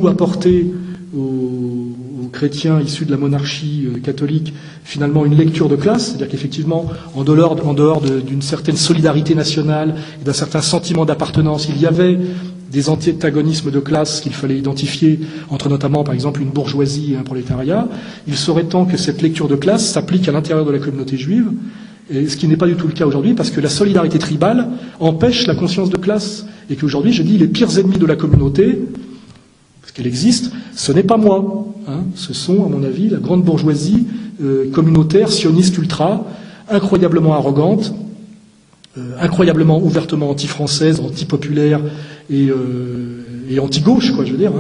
apporté aux chrétiens issus de la monarchie catholique, finalement une lecture de classe, c'est-à-dire qu'effectivement, en dehors d'une certaine solidarité nationale et d'un certain sentiment d'appartenance, il y avait des antagonismes de classe qu'il fallait identifier entre notamment, par exemple, une bourgeoisie et un prolétariat. Il serait temps que cette lecture de classe s'applique à l'intérieur de la communauté juive, et ce qui n'est pas du tout le cas aujourd'hui, parce que la solidarité tribale empêche la conscience de classe, et qu'aujourd'hui, je dis, les pires ennemis de la communauté, parce qu'elle existe, ce n'est pas moi. Ce sont, à mon avis, la grande bourgeoisie communautaire, sioniste ultra, incroyablement arrogante, incroyablement ouvertement anti-française, anti-populaire et anti-gauche, quoi, je veux dire,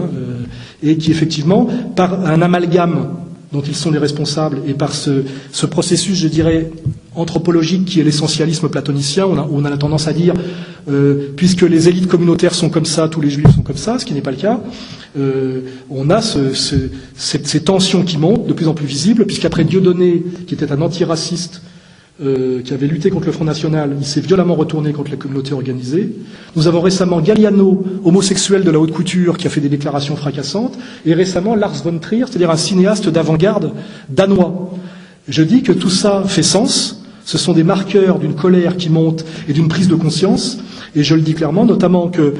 et qui effectivement, par un amalgame dont ils sont les responsables et par ce processus, je dirais, anthropologique qui est l'essentialisme platonicien, on a tendance à dire, puisque les élites communautaires sont comme ça, tous les juifs sont comme ça, ce qui n'est pas le cas, on a ces tensions qui montent de plus en plus visibles, puisqu'après Dieudonné, qui était un antiraciste, qui avait lutté contre le Front National, il s'est violemment retourné contre la communauté organisée. Nous avons récemment Galliano, homosexuel de la haute couture, qui a fait des déclarations fracassantes, et récemment Lars von Trier, c'est-à-dire un cinéaste d'avant-garde danois. Je dis que tout ça fait sens, ce sont des marqueurs d'une colère qui monte et d'une prise de conscience, et je le dis clairement, notamment que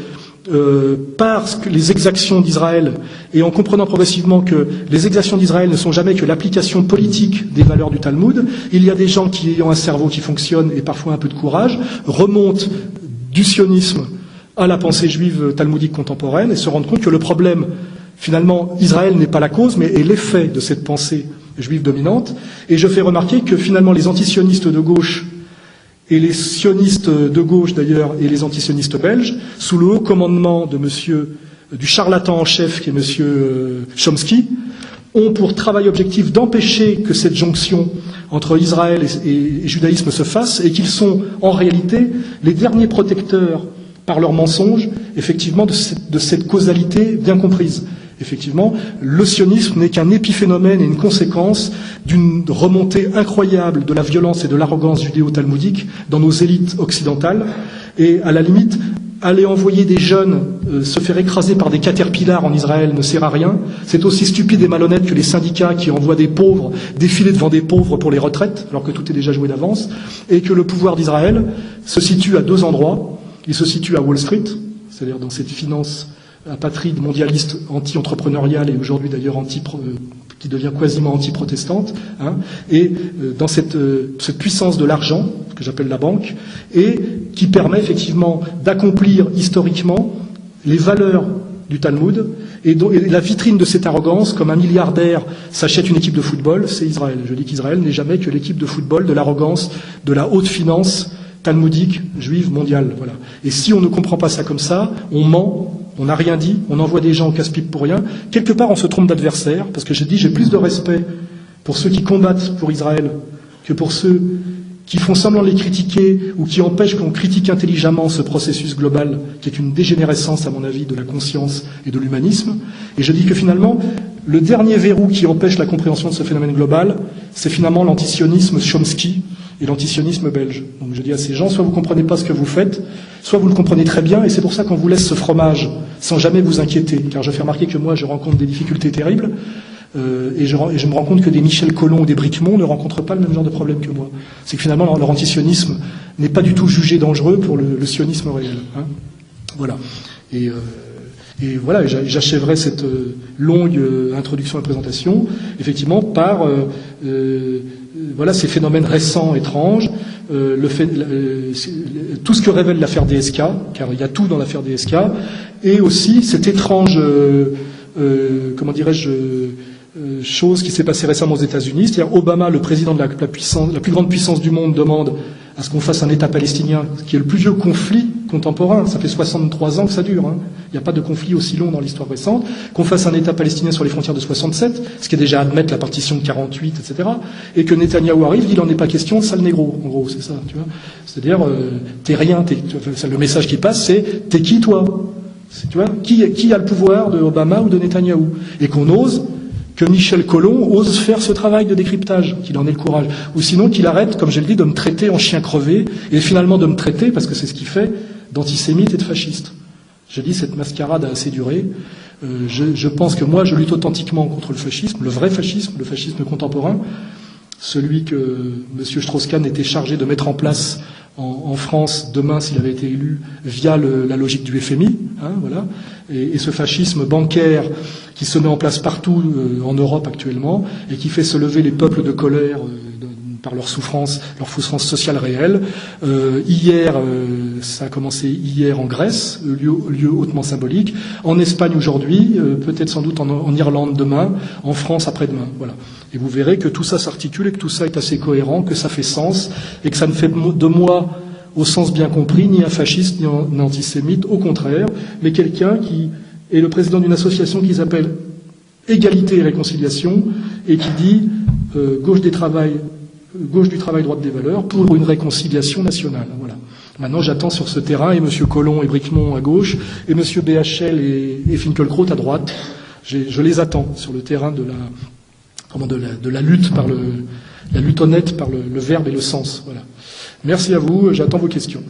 parce que les exactions d'Israël, et en comprenant progressivement que les exactions d'Israël ne sont jamais que l'application politique des valeurs du Talmud, il y a des gens qui, ayant un cerveau qui fonctionne et parfois un peu de courage, remontent du sionisme à la pensée juive talmudique contemporaine et se rendent compte que le problème, finalement, Israël n'est pas la cause, mais est l'effet de cette pensée juive dominante. Et je fais remarquer que finalement les antisionistes de gauche et les sionistes de gauche d'ailleurs, et les antisionistes belges, sous le haut commandement du charlatan en chef qui est monsieur Chomsky, ont pour travail objectif d'empêcher que cette jonction entre Israël et judaïsme se fasse, et qu'ils sont en réalité les derniers protecteurs, par leurs mensonges, effectivement, de cette causalité bien comprise. Effectivement, le sionisme n'est qu'un épiphénomène et une conséquence d'une remontée incroyable de la violence et de l'arrogance judéo-talmudique dans nos élites occidentales. Et à la limite, aller envoyer des jeunes se faire écraser par des caterpillars en Israël ne sert à rien. C'est aussi stupide et malhonnête que les syndicats qui envoient des pauvres défiler devant des pauvres pour les retraites, alors que tout est déjà joué d'avance, et que le pouvoir d'Israël se situe à deux endroits. Il se situe à Wall Street, c'est-à-dire dans cette finance apatride, mondialiste, anti-entrepreneuriale et aujourd'hui d'ailleurs qui devient quasiment anti-protestante, et dans cette puissance de l'argent, que j'appelle la banque, et qui permet effectivement d'accomplir historiquement les valeurs du Talmud, et la vitrine de cette arrogance, comme un milliardaire s'achète une équipe de football, c'est Israël. Je dis qu'Israël n'est jamais que l'équipe de football de l'arrogance, de la haute finance talmudique, juive, mondiale. Voilà. Et si on ne comprend pas ça comme ça, on ment, on n'a rien dit, on envoie des gens au casse-pipe pour rien. Quelque part, on se trompe d'adversaire, parce que j'ai plus de respect pour ceux qui combattent pour Israël que pour ceux qui font semblant de les critiquer ou qui empêchent qu'on critique intelligemment ce processus global qui est une dégénérescence, à mon avis, de la conscience et de l'humanisme. Et je dis que finalement, le dernier verrou qui empêche la compréhension de ce phénomène global, c'est finalement l'antisionisme Chomsky et l'antisionisme belge. Donc je dis à ces gens, soit vous ne comprenez pas ce que vous faites, soit vous le comprenez très bien, et c'est pour ça qu'on vous laisse ce fromage, sans jamais vous inquiéter. Car je fais remarquer que moi, je rencontre des difficultés terribles, et je me rends compte que des Michel Collomb ou des Bricmont ne rencontrent pas le même genre de problème que moi. C'est que finalement, leur antisionisme n'est pas du tout jugé dangereux pour le sionisme réel. Voilà. Et voilà, j'achèverai cette longue introduction et présentation, effectivement, par voilà ces phénomènes récents, étranges, tout ce que révèle l'affaire DSK, car il y a tout dans l'affaire DSK, et aussi cette étrange, comment dirais-je, chose qui s'est passée récemment aux États-Unis, c'est-à-dire Obama, le président de la plus grande puissance du monde, demande à ce qu'on fasse un État palestinien, qui est le plus vieux conflit contemporain. Ça fait 63 ans que ça dure. Il n'y a pas de conflit aussi long dans l'histoire récente. Qu'on fasse un État palestinien sur les frontières de 67, ce qui est déjà admettre la partition de 48, etc. Et que Netanyahou arrive, il n'en est pas question, sale négro. En gros, c'est ça. Tu vois. C'est-à-dire, t'es rien. Le message qui passe, c'est t'es qui toi? Tu vois, qui a le pouvoir de Obama ou de Netanyahou? Et qu'on ose, que Michel Collomb ose faire ce travail de décryptage, qu'il en ait le courage. Ou sinon qu'il arrête, comme je le dis, de me traiter en chien crevé, et finalement de me traiter, parce que c'est ce qu'il fait, d'antisémite et de fasciste. Je dis, cette mascarade a assez duré. Je pense que moi, je lutte authentiquement contre le fascisme, le vrai fascisme, le fascisme contemporain, celui que M. Strauss-Kahn était chargé de mettre en place en France demain s'il avait été élu via la logique du FMI, voilà. Et ce fascisme bancaire qui se met en place partout en Europe actuellement et qui fait se lever les peuples de colère par leur souffrance sociale réelle. Hier, ça a commencé hier en Grèce, lieu hautement symbolique. En Espagne aujourd'hui, peut-être sans doute en Irlande demain, en France après-demain. Voilà. Et vous verrez que tout ça s'articule et que tout ça est assez cohérent, que ça fait sens et que ça ne fait de moi, au sens bien compris, ni un fasciste ni un antisémite, au contraire, mais quelqu'un qui est le président d'une association qui s'appelle Égalité et Réconciliation et qui dit gauche du travail, droite des valeurs, pour une réconciliation nationale. Voilà. Maintenant, j'attends sur ce terrain, et M. Collomb et Bricmont à gauche, et M. BHL et Finkielkraut à droite. Je les attends sur le terrain de la lutte la lutte honnête par le verbe et le sens. Voilà. Merci à vous, j'attends vos questions.